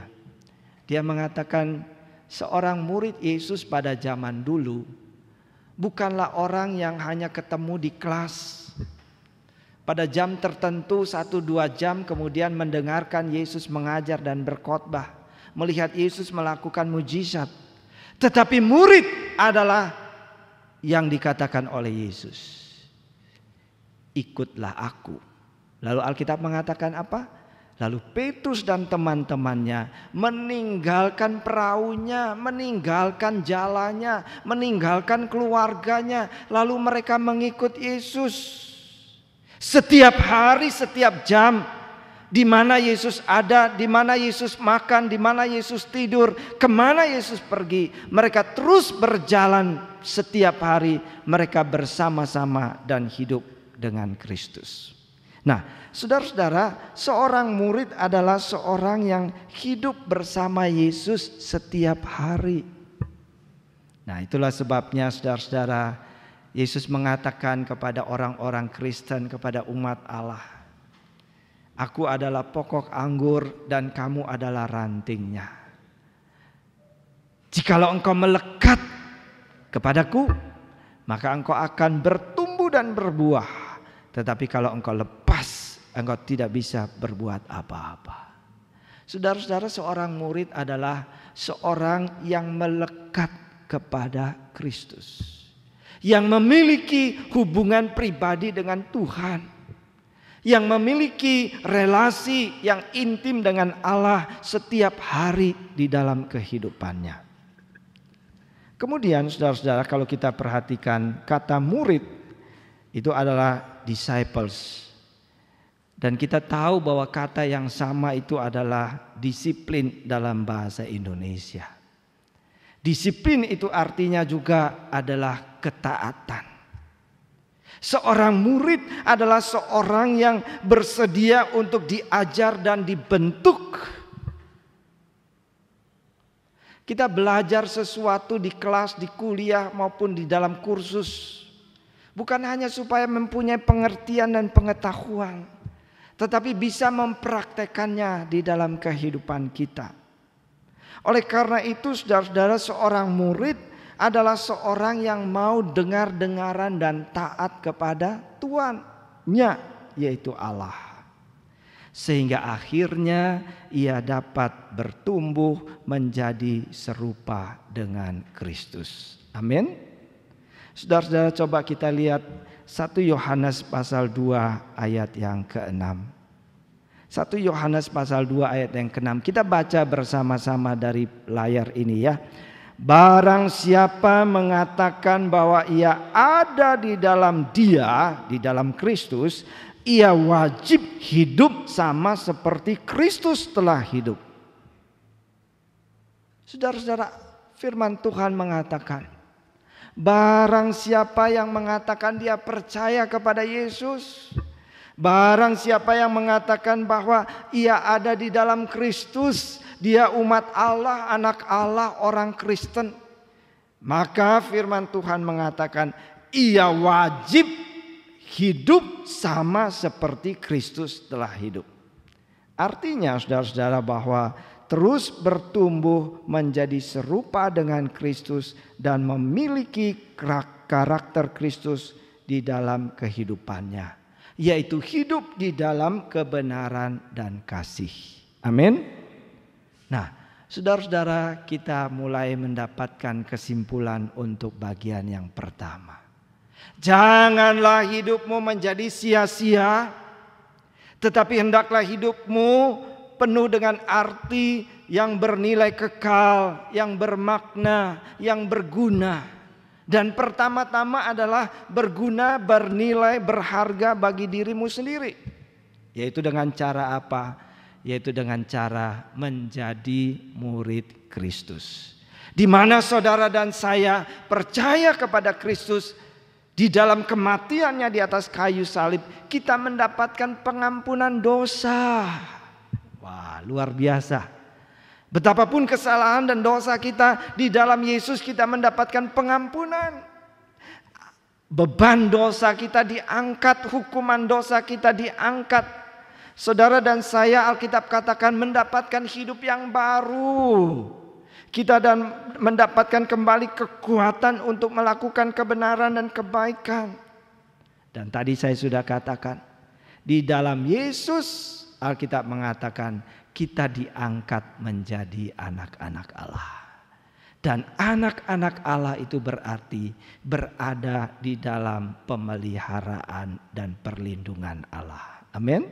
Dia mengatakan seorang murid Yesus pada zaman dulu bukanlah orang yang hanya ketemu di kelas. Pada jam tertentu 1-2 jam kemudian mendengarkan Yesus mengajar dan berkhotbah. Melihat Yesus melakukan mujizat. Tetapi murid adalah yang dikatakan oleh Yesus, ikutlah aku. Lalu Alkitab mengatakan apa? Lalu Petrus dan teman-temannya meninggalkan perahunya, meninggalkan jalannya, meninggalkan keluarganya. Lalu mereka mengikut Yesus. Setiap hari, setiap jam Di mana Yesus ada, di mana Yesus makan, di mana Yesus tidur, kemana Yesus pergi. Mereka terus berjalan setiap hari, mereka bersama-sama dan hidup dengan Kristus. Nah, saudara-saudara, seorang murid adalah seorang yang hidup bersama Yesus setiap hari. Nah, itulah sebabnya saudara-saudara, Yesus mengatakan kepada orang-orang Kristen, kepada umat Allah, Aku adalah pokok anggur dan kamu adalah rantingnya. Jikalau engkau melekat kepadaku, maka engkau akan bertumbuh dan berbuah. Tetapi kalau engkau lepas, engkau tidak bisa berbuat apa-apa. Saudara-saudara, seorang murid adalah seorang yang melekat kepada Kristus, yang memiliki hubungan pribadi dengan Tuhan, yang memiliki relasi yang intim dengan Allah setiap hari di dalam kehidupannya. Kemudian saudara-saudara, kalau kita perhatikan kata murid itu adalah disciples. Dan kita tahu bahwa kata yang sama itu adalah disiplin dalam bahasa Indonesia. Disiplin itu artinya juga adalah ketaatan. Seorang murid adalah seorang yang bersedia untuk diajar dan dibentuk. Kita belajar sesuatu di kelas, di kuliah maupun di dalam kursus, bukan hanya supaya mempunyai pengertian dan pengetahuan, tetapi bisa mempraktekannya di dalam kehidupan kita. Oleh karena itu, saudara-saudara, seorang murid adalah seorang yang mau dengar-dengaran dan taat kepada Tuannya, yaitu Allah. Sehingga akhirnya ia dapat bertumbuh menjadi serupa dengan Kristus. Amin. Saudara-saudara, coba kita lihat 1 Yohanes pasal 2 ayat yang ke-6. 1 Yohanes pasal 2 ayat yang ke-6. Kita baca bersama-sama dari layar ini ya. Barang siapa mengatakan bahwa ia ada di dalam Dia, di dalam Kristus, ia wajib hidup sama seperti Kristus telah hidup. Saudara-saudara, firman Tuhan mengatakan, barang siapa yang mengatakan dia percaya kepada Yesus, barang siapa yang mengatakan bahwa ia ada di dalam Kristus, dia umat Allah, anak Allah, orang Kristen, maka firman Tuhan mengatakan ia wajib hidup sama seperti Kristus telah hidup. Artinya saudara-saudara bahwa terus bertumbuh menjadi serupa dengan Kristus dan memiliki karakter Kristus di dalam kehidupannya, yaitu hidup di dalam kebenaran dan kasih. Amin. Nah, saudara-saudara, kita mulai mendapatkan kesimpulan untuk bagian yang pertama. Janganlah hidupmu menjadi sia-sia, tetapi hendaklah hidupmu penuh dengan arti yang bernilai kekal, yang bermakna, yang berguna. Dan pertama-tama adalah berguna, bernilai, berharga bagi dirimu sendiri. Yaitu dengan cara apa? Yaitu dengan cara menjadi murid Kristus. Di mana saudara dan saya percaya kepada Kristus, di dalam kematiannya di atas kayu salib, kita mendapatkan pengampunan dosa. Wah, luar biasa. Betapapun kesalahan dan dosa kita, di dalam Yesus kita mendapatkan pengampunan. Beban dosa kita diangkat, hukuman dosa kita diangkat. Saudara dan saya, Alkitab katakan, mendapatkan hidup yang baru. Kita dan mendapatkan kembali kekuatan untuk melakukan kebenaran dan kebaikan. Dan tadi saya sudah katakan, di dalam Yesus Alkitab mengatakan kita diangkat menjadi anak-anak Allah. Dan anak-anak Allah itu berarti berada di dalam pemeliharaan dan perlindungan Allah. Amin.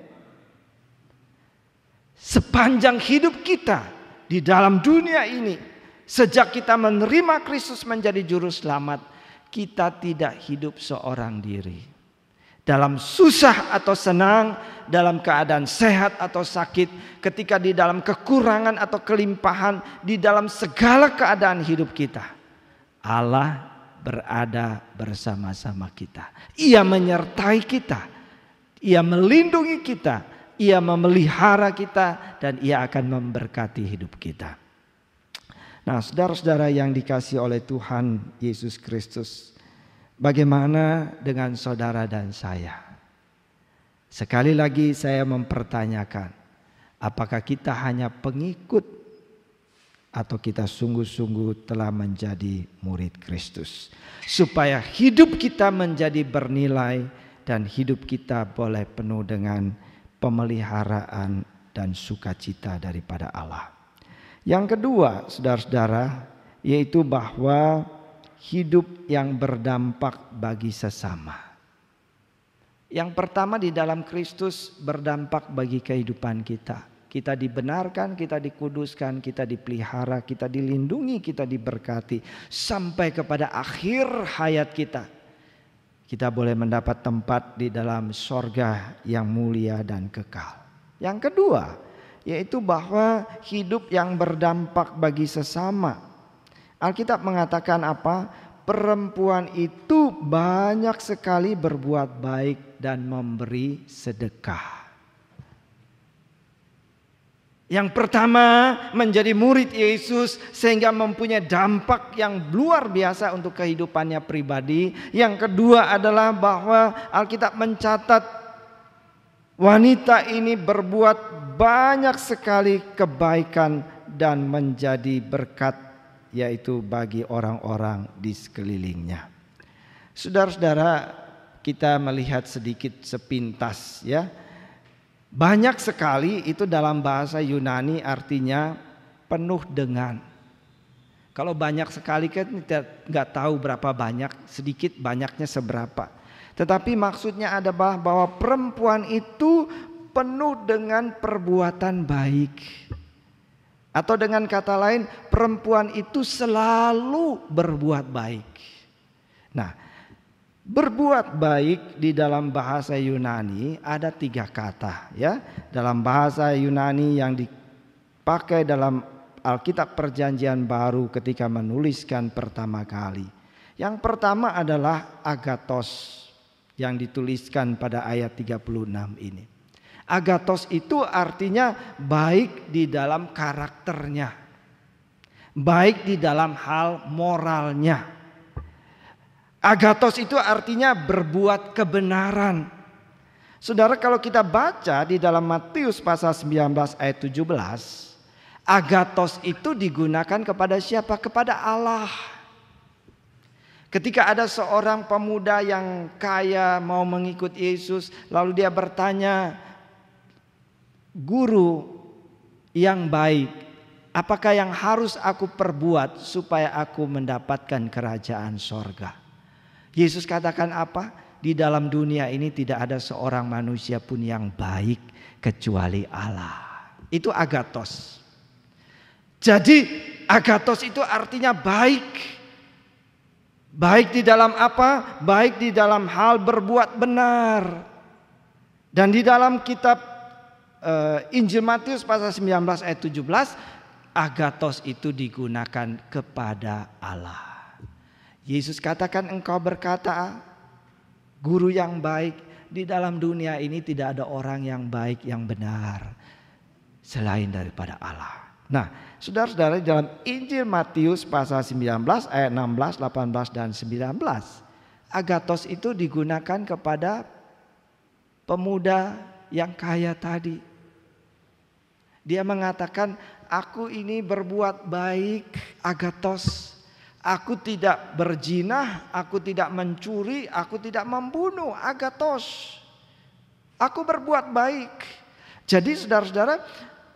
Sepanjang hidup kita di dalam dunia ini, sejak kita menerima Kristus menjadi juru selamat, kita tidak hidup seorang diri. Dalam susah atau senang, dalam keadaan sehat atau sakit, ketika di dalam kekurangan atau kelimpahan, di dalam segala keadaan hidup kita, Allah berada bersama-sama kita. Ia menyertai kita, Ia melindungi kita, Ia memelihara kita, dan Ia akan memberkati hidup kita. Nah, saudara-saudara yang dikasihi oleh Tuhan Yesus Kristus, bagaimana dengan saudara dan saya? Sekali lagi saya mempertanyakan, apakah kita hanya pengikut atau kita sungguh-sungguh telah menjadi murid Kristus? Supaya hidup kita menjadi bernilai dan hidup kita boleh penuh dengan pemeliharaan dan sukacita daripada Allah. Yang kedua, saudara-saudara, yaitu bahwa hidup yang berdampak bagi sesama. Yang pertama, di dalam Kristus berdampak bagi kehidupan kita. Kita dibenarkan, kita dikuduskan, kita dipelihara, kita dilindungi, kita diberkati. Sampai kepada akhir hayat kita, kita boleh mendapat tempat di dalam sorga yang mulia dan kekal. Yang kedua, yaitu bahwa hidup yang berdampak bagi sesama. Alkitab mengatakan apa? Perempuan itu banyak sekali berbuat baik dan memberi sedekah. Yang pertama, menjadi murid Yesus sehingga mempunyai dampak yang luar biasa untuk kehidupannya pribadi. Yang kedua adalah bahwa Alkitab mencatat wanita ini berbuat banyak sekali kebaikan dan menjadi berkat, yaitu bagi orang-orang di sekelilingnya. Saudara-saudara, kita melihat sedikit sepintas ya. Banyak sekali itu dalam bahasa Yunani artinya penuh dengan. Kalau banyak sekali kan kita nggak tahu berapa banyak, sedikit banyaknya seberapa. Tetapi maksudnya adalah bahwa perempuan itu penuh dengan perbuatan baik. Atau dengan kata lain, perempuan itu selalu berbuat baik. Nah, berbuat baik di dalam bahasa Yunani ada 3 kata ya. Dalam bahasa Yunani yang dipakai dalam Alkitab Perjanjian Baru ketika menuliskan pertama kali. Yang pertama adalah agathos yang dituliskan pada ayat 36 ini. Agathos itu artinya baik di dalam karakternya, baik di dalam hal moralnya. Agathos itu artinya berbuat kebenaran. Saudara, kalau kita baca di dalam Matius pasal 19 ayat 17, agathos itu digunakan kepada siapa? Kepada Allah. Ketika ada seorang pemuda yang kaya mau mengikut Yesus, lalu dia bertanya, "Guru yang baik, apakah yang harus aku perbuat supaya aku mendapatkan kerajaan sorga?" Yesus katakan apa? Di dalam dunia ini tidak ada seorang manusia pun yang baik kecuali Allah. Itu agathos. Jadi agathos itu artinya baik. Baik di dalam apa? Baik di dalam hal berbuat benar. Dan di dalam kitab Injil Matius pasal 19 ayat 17, agathos itu digunakan kepada Allah. Yesus katakan, engkau berkata, guru yang baik, di dalam dunia ini tidak ada orang yang baik yang benar selain daripada Allah. Nah, saudara-saudara, dalam Injil Matius pasal 19 ayat 16, 18 dan 19, agathos itu digunakan kepada pemuda yang kaya tadi. Dia mengatakan, aku ini berbuat baik, agathos. Aku tidak berzina, aku tidak mencuri, aku tidak membunuh, agathos. Aku berbuat baik. Jadi saudara-saudara,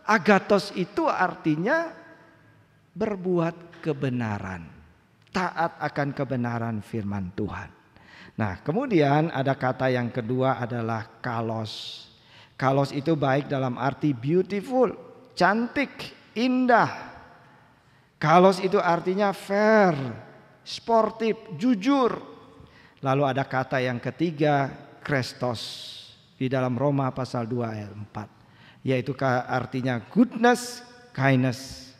agathos itu artinya berbuat kebenaran, taat akan kebenaran firman Tuhan. Nah, kemudian ada kata yang kedua adalah kalos. Kalos itu baik dalam arti beautiful, cantik, indah. Kalos itu artinya fair, sportif, jujur. Lalu ada kata yang ketiga, Kristos di dalam Roma pasal 2 ayat 4, yaitu artinya goodness, kindness.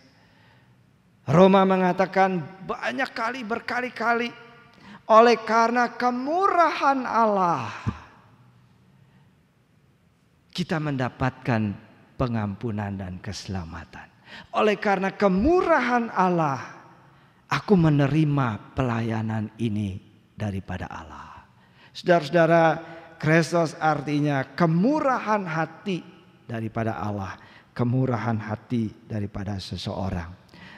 Roma mengatakan banyak kali, berkali-kali, oleh karena kemurahan Allah kita mendapatkan pengampunan dan keselamatan. Oleh karena kemurahan Allah, aku menerima pelayanan ini daripada Allah. Saudara-saudara, Kristus artinya kemurahan hati daripada Allah, kemurahan hati daripada seseorang.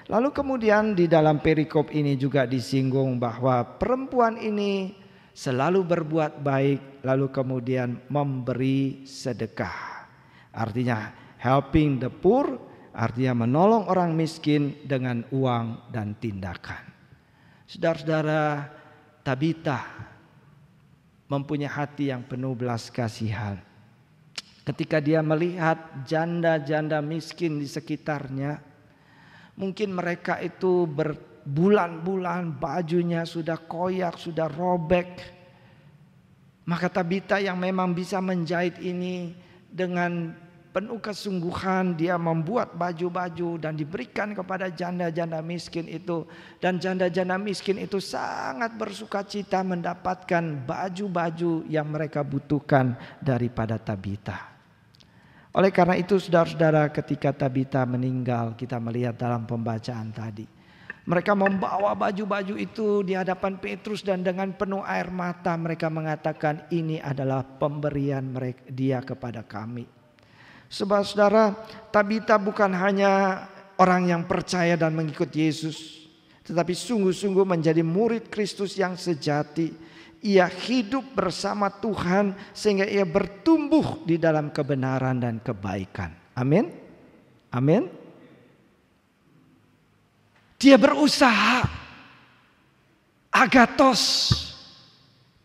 Lalu kemudian di dalam perikop ini juga disinggung bahwa perempuan ini selalu berbuat baik, lalu kemudian memberi sedekah. Artinya helping the poor, artinya menolong orang miskin dengan uang dan tindakan. Saudara-saudara, Tabita mempunyai hati yang penuh belas kasihan. Ketika dia melihat janda-janda miskin di sekitarnya, mungkin mereka itu berbulan-bulan bajunya sudah koyak, sudah robek. Maka Tabita yang memang bisa menjahit ini dengan penuh kesungguhan, dia membuat baju-baju dan diberikan kepada janda-janda miskin itu. Dan janda-janda miskin itu sangat bersukacita mendapatkan baju-baju yang mereka butuhkan daripada Tabita. Oleh karena itu saudara-saudara, ketika Tabita meninggal, kita melihat dalam pembacaan tadi, mereka membawa baju-baju itu di hadapan Petrus dan dengan penuh air mata mereka mengatakan, ini adalah pemberian dia kepada kami. Sebab saudara, Tabita bukan hanya orang yang percaya dan mengikut Yesus, tetapi sungguh-sungguh menjadi murid Kristus yang sejati. Ia hidup bersama Tuhan sehingga ia bertumbuh di dalam kebenaran dan kebaikan. Amin. Amin. Dia berusaha agatos,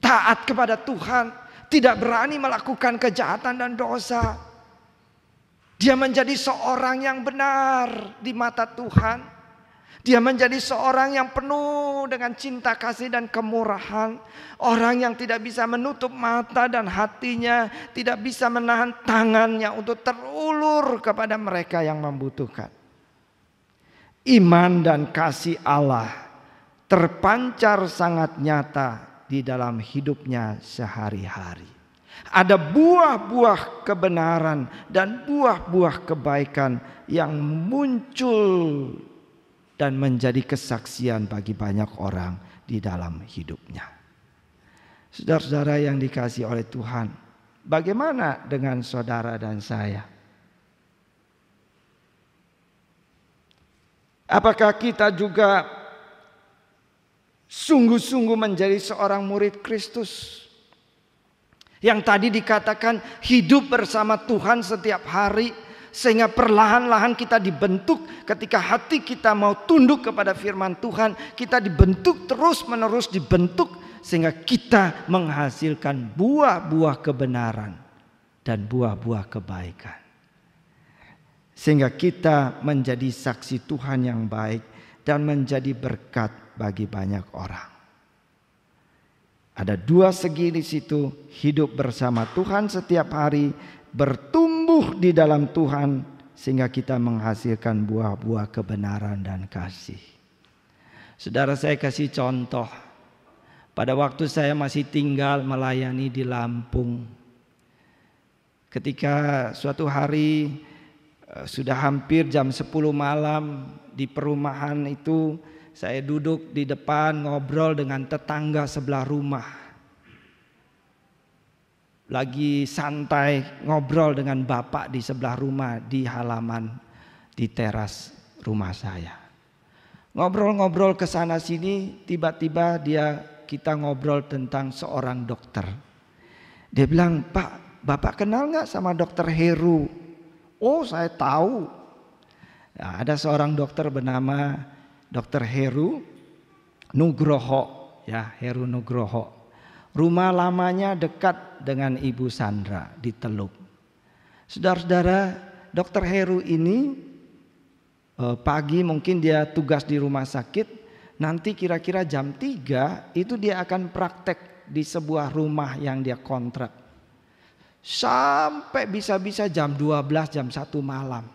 taat kepada Tuhan, tidak berani melakukan kejahatan dan dosa. Dia menjadi seorang yang benar di mata Tuhan. Dia menjadi seorang yang penuh dengan cinta kasih dan kemurahan. Orang yang tidak bisa menutup mata dan hatinya, tidak bisa menahan tangannya untuk terulur kepada mereka yang membutuhkan. Iman dan kasih Allah terpancar sangat nyata di dalam hidupnya sehari-hari. Ada buah-buah kebenaran dan buah-buah kebaikan yang muncul dan menjadi kesaksian bagi banyak orang di dalam hidupnya. Saudara-saudara yang dikasihi oleh Tuhan, bagaimana dengan saudara dan saya? Apakah kita juga sungguh-sungguh menjadi seorang murid Kristus? Yang tadi dikatakan hidup bersama Tuhan setiap hari, sehingga perlahan-lahan kita dibentuk. Ketika hati kita mau tunduk kepada firman Tuhan, kita dibentuk terus-menerus dibentuk, sehingga kita menghasilkan buah-buah kebenaran dan buah-buah kebaikan, sehingga kita menjadi saksi Tuhan yang baik dan menjadi berkat bagi banyak orang. Ada dua segi di situ, hidup bersama Tuhan setiap hari, bertumbuh di dalam Tuhan sehingga kita menghasilkan buah-buah kebenaran dan kasih. Saudara, saya kasih contoh. Pada waktu saya masih tinggal melayani di Lampung, ketika suatu hari sudah hampir jam 10 malam di perumahan itu, saya duduk di depan ngobrol dengan tetangga sebelah rumah. Lagi santai ngobrol dengan bapak di sebelah rumah di halaman di teras rumah saya. Ngobrol-ngobrol ke sana sini, tiba-tiba kita ngobrol tentang seorang dokter. Dia bilang, "Pak, Bapak kenal nggak sama dokter Heru?" "Oh, saya tahu." Nah, ada seorang dokter bernama Dokter Heru Nugroho, ya, Heru Nugroho. Rumah lamanya dekat dengan Ibu Sandra di Teluk. Saudara-saudara, Dokter Heru ini pagi mungkin dia tugas di rumah sakit, nanti kira-kira jam 3 itu dia akan praktek di sebuah rumah yang dia kontrak. Sampai bisa-bisa jam 12, jam 1 malam.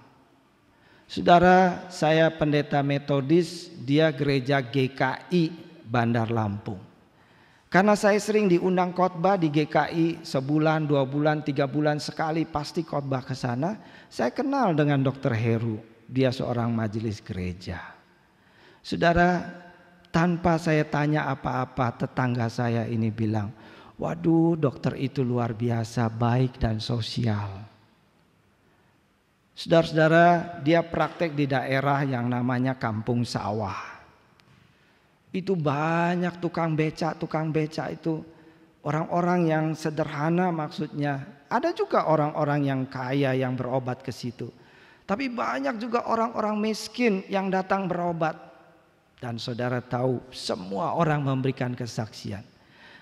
Saudara, saya pendeta metodis, dia gereja GKI Bandar Lampung. Karena saya sering diundang khotbah di GKI sebulan, 2 bulan, 3 bulan sekali pasti khotbah ke sana. Saya kenal dengan Dr. Heru, dia seorang majelis gereja. Saudara, tanpa saya tanya apa-apa, tetangga saya ini bilang, waduh, dokter itu luar biasa baik dan sosial. Saudara-saudara, dia praktek di daerah yang namanya Kampung Sawah. Itu banyak tukang beca itu orang-orang yang sederhana maksudnya. Ada juga orang-orang yang kaya yang berobat ke situ. Tapi banyak juga orang-orang miskin yang datang berobat. Dan saudara tahu, semua orang memberikan kesaksian.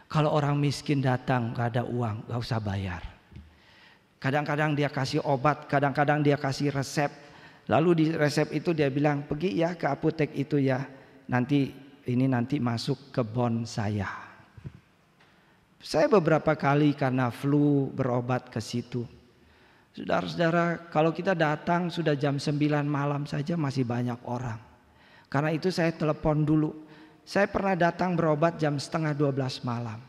Kalau orang miskin datang gak ada uang, gak usah bayar. Kadang-kadang dia kasih obat, kadang-kadang dia kasih resep. Lalu di resep itu dia bilang, pergi ya ke apotek itu ya. Nanti masuk ke bon saya. Saya beberapa kali karena flu berobat ke situ. Saudara-saudara, kalau kita datang sudah jam 9 malam saja masih banyak orang. Karena itu saya telepon dulu. Saya pernah datang berobat jam setengah 12 malam.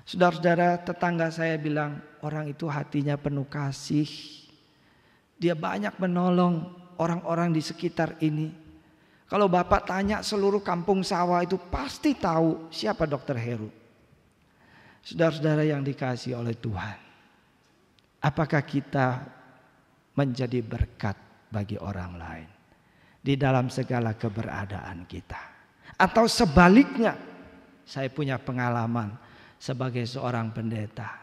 Saudara-saudara, tetangga saya bilang orang itu hatinya penuh kasih. Dia banyak menolong orang-orang di sekitar ini. Kalau Bapak tanya seluruh Kampung Sawah itu pasti tahu siapa Dr. Heru. Saudara-saudara yang dikasihi oleh Tuhan, apakah kita menjadi berkat bagi orang lain di dalam segala keberadaan kita? Atau sebaliknya, saya punya pengalaman sebagai seorang pendeta.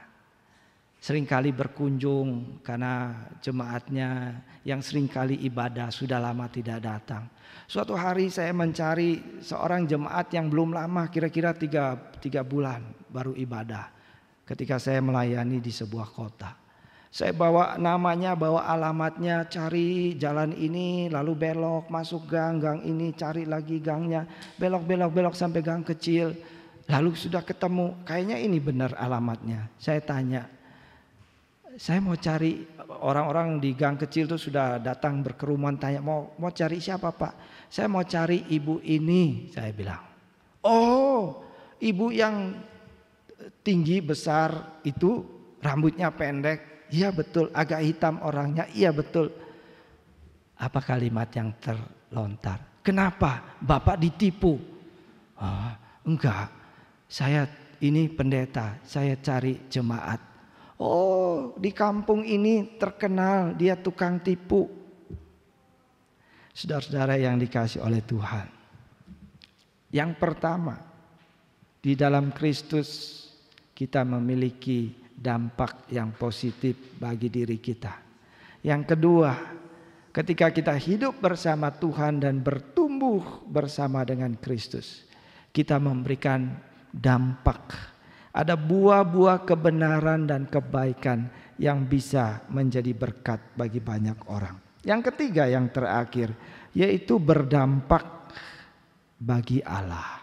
Seringkali berkunjung karena jemaatnya yang seringkali ibadah sudah lama tidak datang. Suatu hari saya mencari seorang jemaat yang belum lama, kira-kira 3 bulan baru ibadah. Ketika saya melayani di sebuah kota, saya bawa namanya, bawa alamatnya, cari jalan ini, lalu belok, masuk gang ini, cari lagi gangnya, belok sampai gang kecil. Lalu sudah ketemu, kayaknya ini benar alamatnya. Saya tanya, saya mau cari orang-orang di gang kecil itu sudah datang berkerumun, tanya mau cari siapa Pak? Saya mau cari ibu ini, saya bilang. Oh, ibu yang tinggi besar itu, rambutnya pendek. Iya betul, agak hitam orangnya. Iya betul. Apa kalimat yang terlontar? Kenapa? Bapak ditipu? Enggak. Saya ini pendeta, saya cari jemaat. Oh, di kampung ini terkenal dia tukang tipu. Saudara-saudara yang dikasihi oleh Tuhan, yang pertama, di dalam Kristus kita memiliki dampak yang positif bagi diri kita. Yang kedua, ketika kita hidup bersama Tuhan dan bertumbuh bersama dengan Kristus, kita memberikan dampak. Ada buah-buah kebenaran dan kebaikan yang bisa menjadi berkat bagi banyak orang. Yang ketiga, yang terakhir, yaitu berdampak bagi Allah.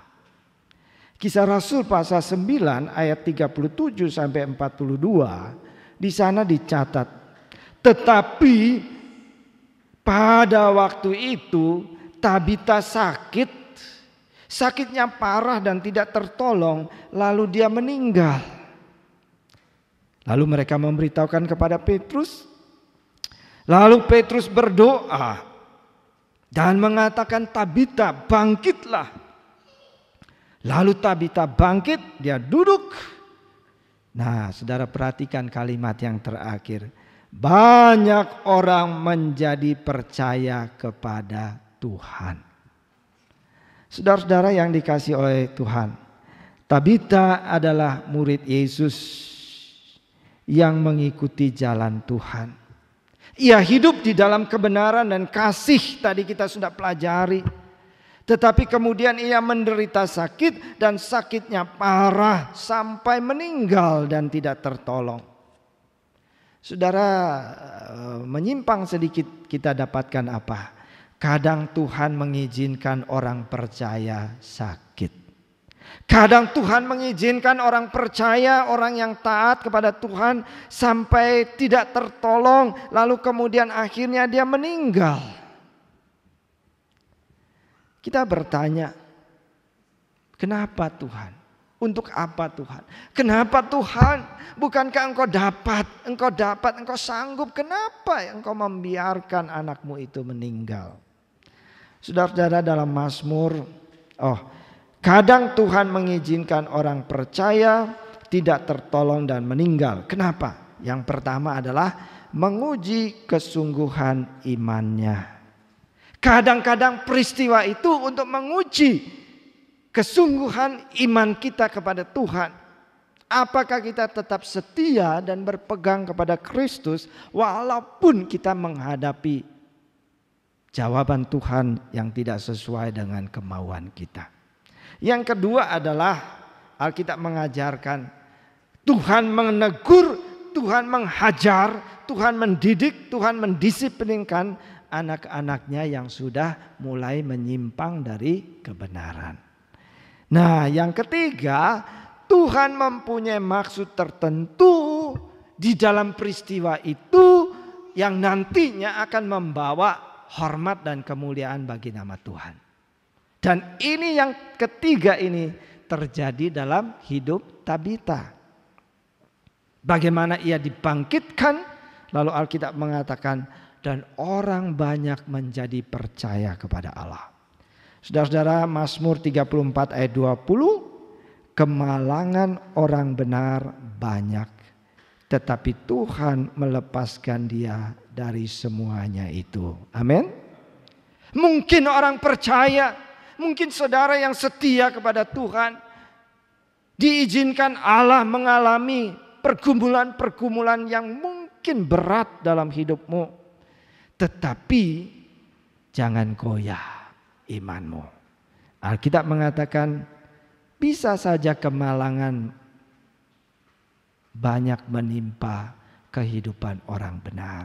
Kisah Rasul pasal 9 ayat 37 sampai 42, di sana dicatat, tetapi pada waktu itu Tabita sakit, sakitnya parah dan tidak tertolong, lalu dia meninggal. Lalu mereka memberitahukan kepada Petrus. Lalu Petrus berdoa dan mengatakan, Tabita bangkitlah. Lalu Tabita bangkit, dia duduk. Nah, saudara perhatikan kalimat yang terakhir. Banyak orang menjadi percaya kepada Tuhan. Saudara-saudara yang dikasihi oleh Tuhan, Tabita adalah murid Yesus yang mengikuti jalan Tuhan. Ia hidup di dalam kebenaran dan kasih, tadi kita sudah pelajari. Tetapi kemudian ia menderita sakit dan sakitnya parah sampai meninggal dan tidak tertolong. Saudara, menyimpang sedikit kita dapatkan apa? Kadang Tuhan mengizinkan orang percaya sakit. Kadang Tuhan mengizinkan orang percaya, orang yang taat kepada Tuhan sampai tidak tertolong, lalu kemudian akhirnya dia meninggal. Kita bertanya, kenapa Tuhan? Untuk apa Tuhan? Kenapa Tuhan? Bukankah engkau dapat, engkau sanggup? Kenapa engkau membiarkan anakmu itu meninggal? Saudara-saudara, dalam Mazmur, kadang Tuhan mengizinkan orang percaya tidak tertolong dan meninggal. Kenapa? Yang pertama adalah menguji kesungguhan imannya. Kadang-kadang peristiwa itu untuk menguji kesungguhan iman kita kepada Tuhan. Apakah kita tetap setia dan berpegang kepada Kristus walaupun kita menghadapi jawaban Tuhan yang tidak sesuai dengan kemauan kita. Yang kedua adalah Alkitab mengajarkan Tuhan menegur, Tuhan menghajar, Tuhan mendidik, Tuhan mendisiplinkan anak-anaknya yang sudah mulai menyimpang dari kebenaran. Nah, yang ketiga, Tuhan mempunyai maksud tertentu di dalam peristiwa itu yang nantinya akan membawa hormat dan kemuliaan bagi nama Tuhan. Dan ini yang ketiga ini terjadi dalam hidup Tabita. Bagaimana ia dibangkitkan, lalu Alkitab mengatakan dan orang banyak menjadi percaya kepada Allah. Saudara-saudara, Mazmur 34 ayat 20, kemalangan orang benar banyak, tetapi Tuhan melepaskan dia dari semuanya itu. Amin. Mungkin orang percaya, mungkin saudara yang setia kepada Tuhan, diizinkan Allah mengalami pergumulan-pergumulan yang mungkin berat dalam hidupmu. Tetapi jangan goyah imanmu. Alkitab mengatakan bisa saja kemalangan banyak menimpa kehidupan orang benar.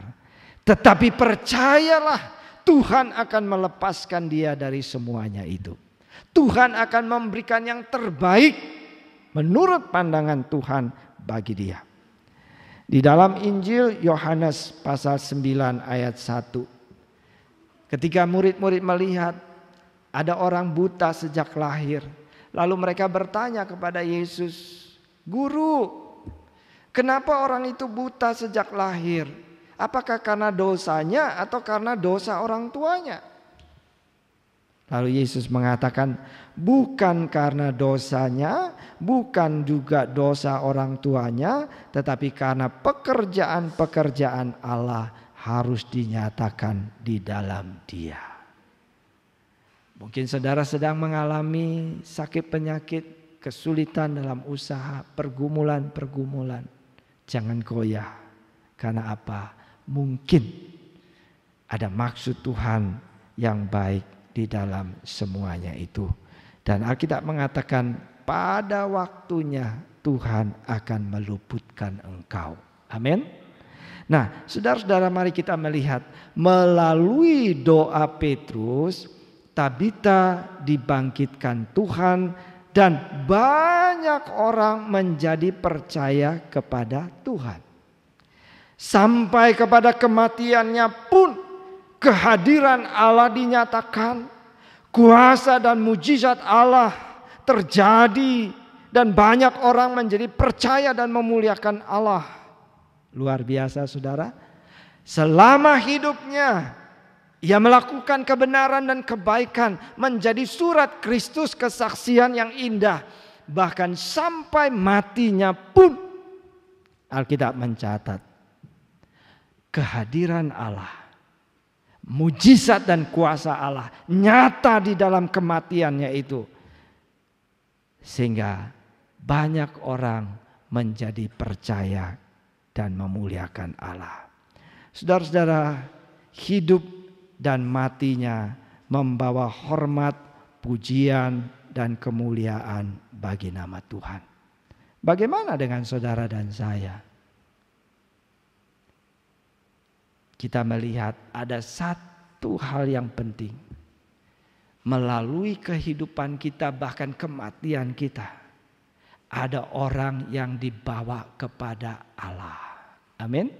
Tetapi percayalah Tuhan akan melepaskan dia dari semuanya itu. Tuhan akan memberikan yang terbaik menurut pandangan Tuhan bagi dia. Di dalam Injil Yohanes pasal 9 ayat 1. Ketika murid-murid melihat ada orang buta sejak lahir. Lalu mereka bertanya kepada Yesus, "Guru, kenapa orang itu buta sejak lahir? Apakah karena dosanya atau karena dosa orang tuanya?" Lalu Yesus mengatakan, bukan karena dosanya, bukan juga dosa orang tuanya, tetapi karena pekerjaan-pekerjaan Allah harus dinyatakan di dalam dia. Mungkin saudara sedang mengalami sakit penyakit, kesulitan dalam usaha, pergumulan-pergumulan. Jangan goyah. Karena apa? Mungkin ada maksud Tuhan yang baik di dalam semuanya itu. Dan Alkitab mengatakan pada waktunya Tuhan akan meluputkan engkau. Amin. Nah, saudara-saudara, mari kita melihat melalui doa Petrus, Tabita dibangkitkan Tuhan dan banyak orang menjadi percaya kepada Tuhan. Sampai kepada kematiannya pun kehadiran Allah dinyatakan, kuasa dan mujizat Allah terjadi dan banyak orang menjadi percaya dan memuliakan Allah. Luar biasa saudara. Selama hidupnya ia melakukan kebenaran dan kebaikan, menjadi surat Kristus kesaksian yang indah. Bahkan sampai matinya pun Alkitab mencatat kehadiran Allah, mujizat dan kuasa Allah nyata di dalam kematiannya itu. Sehingga banyak orang menjadi percaya dan memuliakan Allah. Saudara-saudara, hidup dan matinya membawa hormat, pujian, dan kemuliaan bagi nama Tuhan. Bagaimana dengan saudara dan saya? Kita melihat ada satu hal yang penting. melalui kehidupan kita, bahkan kematian kita, ada orang yang dibawa kepada Allah. Amin.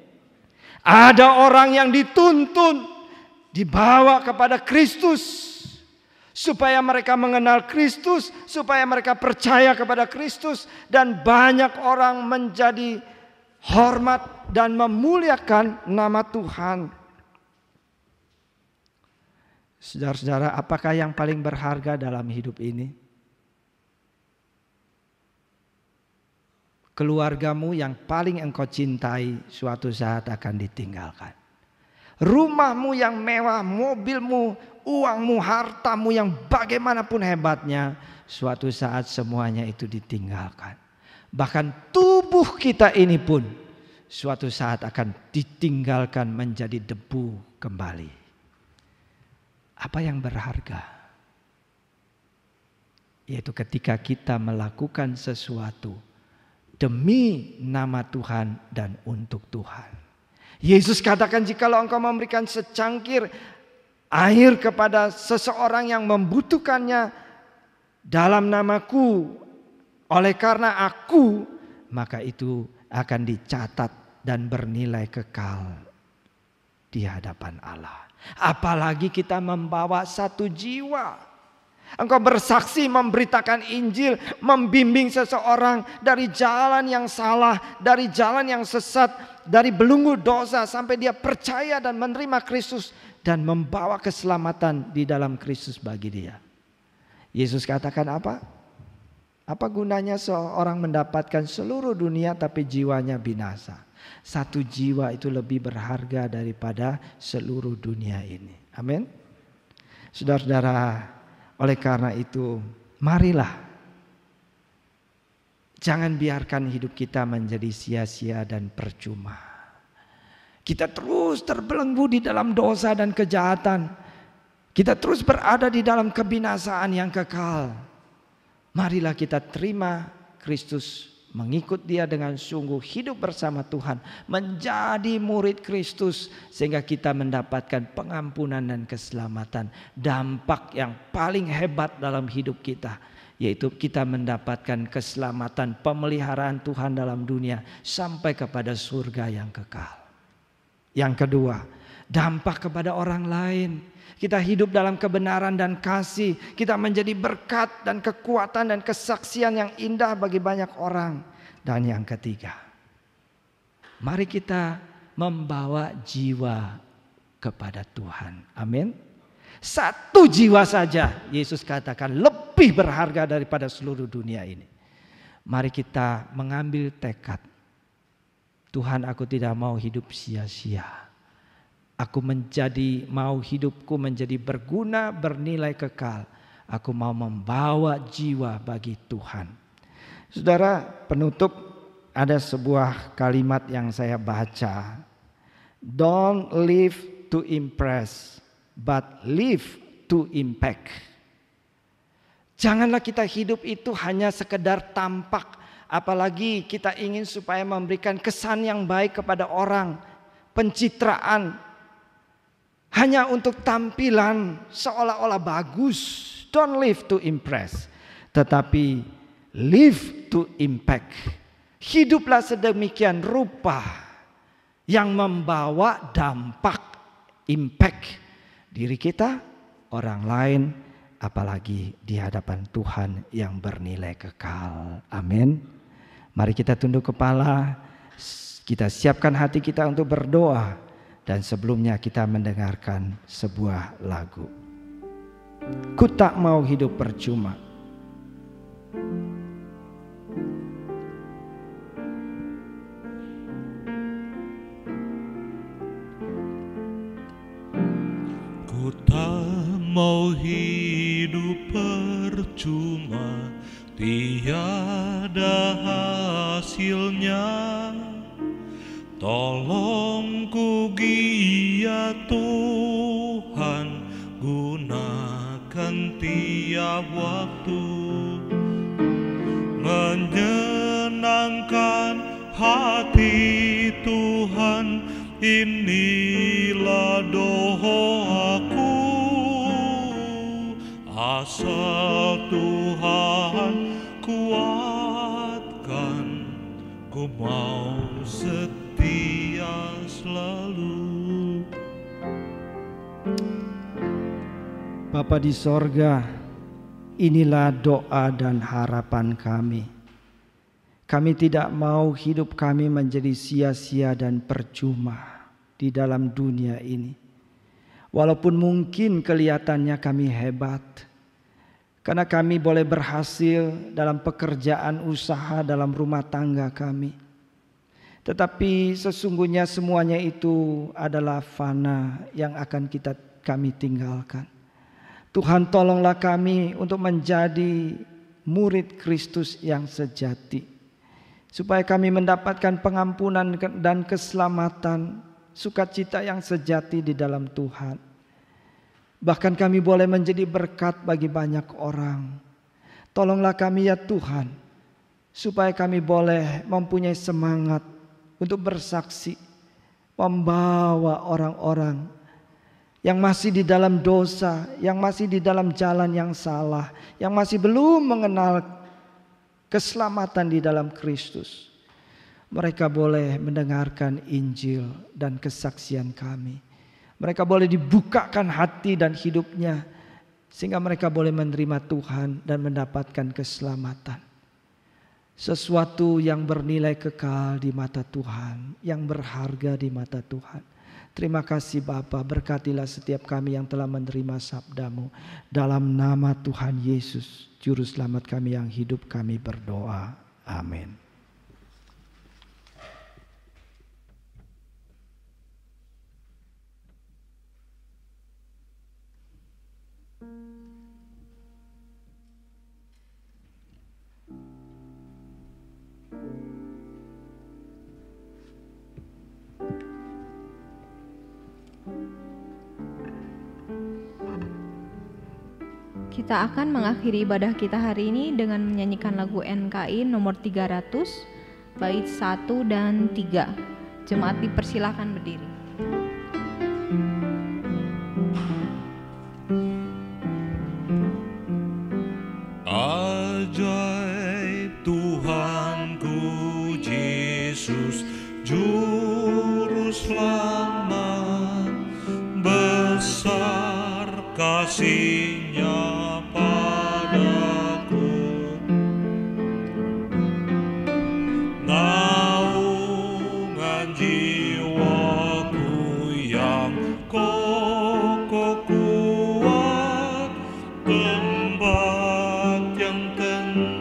Ada orang yang dituntun, dibawa kepada Kristus, supaya mereka mengenal Kristus, supaya mereka percaya kepada Kristus, dan banyak orang menjadi hormat dan memuliakan nama Tuhan. Saudara-saudara, apakah yang paling berharga dalam hidup ini? Keluargamu yang paling engkau cintai suatu saat akan ditinggalkan. Rumahmu yang mewah, mobilmu, uangmu, hartamu yang bagaimanapun hebatnya, suatu saat semuanya itu ditinggalkan. Bahkan tubuh kita ini pun suatu saat akan ditinggalkan menjadi debu kembali. Apa yang berharga? Yaitu ketika kita melakukan sesuatu demi nama Tuhan dan untuk Tuhan. Yesus katakan, jikalau engkau memberikan secangkir air kepada seseorang yang membutuhkannya dalam namaku, oleh karena aku, maka itu akan dicatat dan bernilai kekal di hadapan Allah. Apalagi kita membawa satu jiwa. Engkau bersaksi, memberitakan Injil, membimbing seseorang dari jalan yang salah, dari jalan yang sesat, dari belenggu dosa sampai dia percaya dan menerima Kristus dan membawa keselamatan di dalam Kristus bagi dia. Yesus katakan apa? Apa gunanya seorang mendapatkan seluruh dunia tapi jiwanya binasa? Satu jiwa itu lebih berharga daripada seluruh dunia ini. Amin. Saudara-saudara, oleh karena itu, marilah jangan biarkan hidup kita menjadi sia-sia dan percuma. Kita terus terbelenggu di dalam dosa dan kejahatan. Kita terus berada di dalam kebinasaan yang kekal. Marilah kita terima Kristus, mengikut Dia dengan sungguh, hidup bersama Tuhan, menjadi murid Kristus, sehingga kita mendapatkan pengampunan dan keselamatan. Dampak yang paling hebat dalam hidup kita, yaitu kita mendapatkan keselamatan, pemeliharaan Tuhan dalam dunia sampai kepada surga yang kekal. Yang kedua, dampak kepada orang lain. Kita hidup dalam kebenaran dan kasih. Kita menjadi berkat dan kekuatan dan kesaksian yang indah bagi banyak orang. Dan yang ketiga, mari kita membawa jiwa kepada Tuhan. Amin. Satu jiwa saja, Yesus katakan, lebih berharga daripada seluruh dunia ini. Mari kita mengambil tekad. Tuhan, aku tidak mau hidup sia-sia. Aku mau hidupku menjadi berguna, bernilai kekal. Aku mau membawa jiwa bagi Tuhan. Saudara, penutup, ada sebuah kalimat yang saya baca. Don't live to impress, but live to impact. Janganlah kita hidup itu hanya sekedar tampak. Apalagi kita ingin supaya memberikan kesan yang baik kepada orang. Pencitraan. Hanya untuk tampilan seolah-olah bagus. Don't live to impress, tetapi live to impact. Hiduplah sedemikian rupa yang membawa dampak, impact diri kita, orang lain, apalagi di hadapan Tuhan yang bernilai kekal. Amin. Mari kita tunduk kepala, kita siapkan hati kita untuk berdoa. Dan sebelumnya kita mendengarkan sebuah lagu. Ku tak mau hidup percuma. Ku tak mau hidup percuma, tiada hasilnya. Tolong ku giat Tuhan, gunakan tiap waktu, menyenangkan hati Tuhan. Inilah doaku, Asal Tuhan kuatkan, ku mau setia selalu. Bapa di sorga, inilah doa dan harapan kami. Kami tidak mau hidup kami menjadi sia-sia dan percuma di dalam dunia ini. Walaupun mungkin kelihatannya kami hebat, karena kami boleh berhasil dalam pekerjaan usaha dalam rumah tangga kami. Tetapi sesungguhnya semuanya itu adalah fana yang akan kami tinggalkan. Tuhan, tolonglah kami untuk menjadi murid Kristus yang sejati, supaya kami mendapatkan pengampunan dan keselamatan, sukacita yang sejati di dalam Tuhan. Bahkan kami boleh menjadi berkat bagi banyak orang. Tolonglah kami ya Tuhan, supaya kami boleh mempunyai semangat untuk bersaksi, membawa orang-orang yang masih di dalam dosa, yang masih di dalam jalan yang salah, yang masih belum mengenal keselamatan di dalam Kristus. Mereka boleh mendengarkan Injil dan kesaksian kami. Mereka boleh dibukakan hati dan hidupnya, sehingga mereka boleh menerima Tuhan dan mendapatkan keselamatan. Sesuatu yang bernilai kekal di mata Tuhan, yang berharga di mata Tuhan. Terima kasih Bapa, berkatilah setiap kami yang telah menerima sabda-Mu. Dalam nama Tuhan Yesus, Juru Selamat kami yang hidup, kami berdoa. Amin. Kita akan mengakhiri ibadah kita hari ini dengan menyanyikan lagu NKI nomor 300, bait 1 dan 3. Jemaat dipersilakan berdiri. Ajaib Tuhanku Yesus, Juru Selamat, besar kasih-Nya padaku. Naungan jiwaku yang kokoh kuat, tempat yang tenang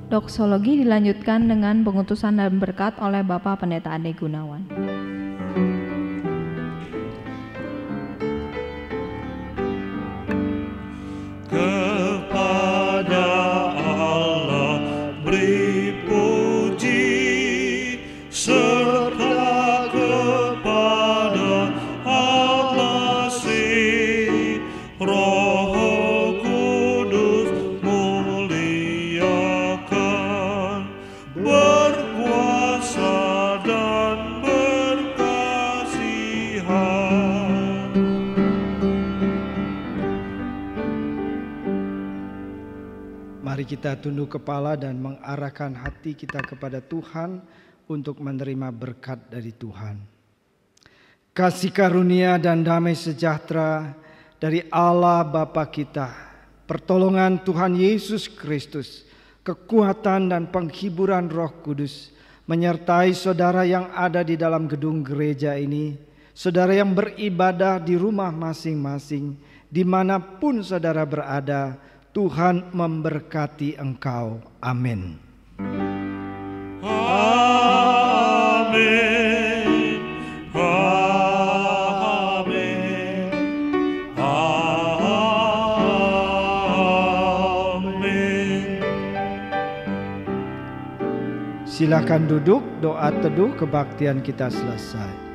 Doksologi dilanjutkan dengan pengutusan dan berkat oleh Bapak Pendeta Ade Gunawan. Kepada Allah beri puji, serta kepada Allah si Roh Kudus muliakan, berkuasa dan berkasihan. Mari kita tunduk kepala dan mengarahkan hati kita kepada Tuhan untuk menerima berkat dari Tuhan. Kasih karunia dan damai sejahtera dari Allah Bapa kita, pertolongan Tuhan Yesus Kristus, kekuatan dan penghiburan Roh Kudus menyertai saudara yang ada di dalam gedung gereja ini, saudara yang beribadah di rumah masing-masing, dimanapun saudara berada. Tuhan memberkati engkau. Amin. Amin. Amin. Amin. Silakan duduk, doa teduh kebaktian kita selesai.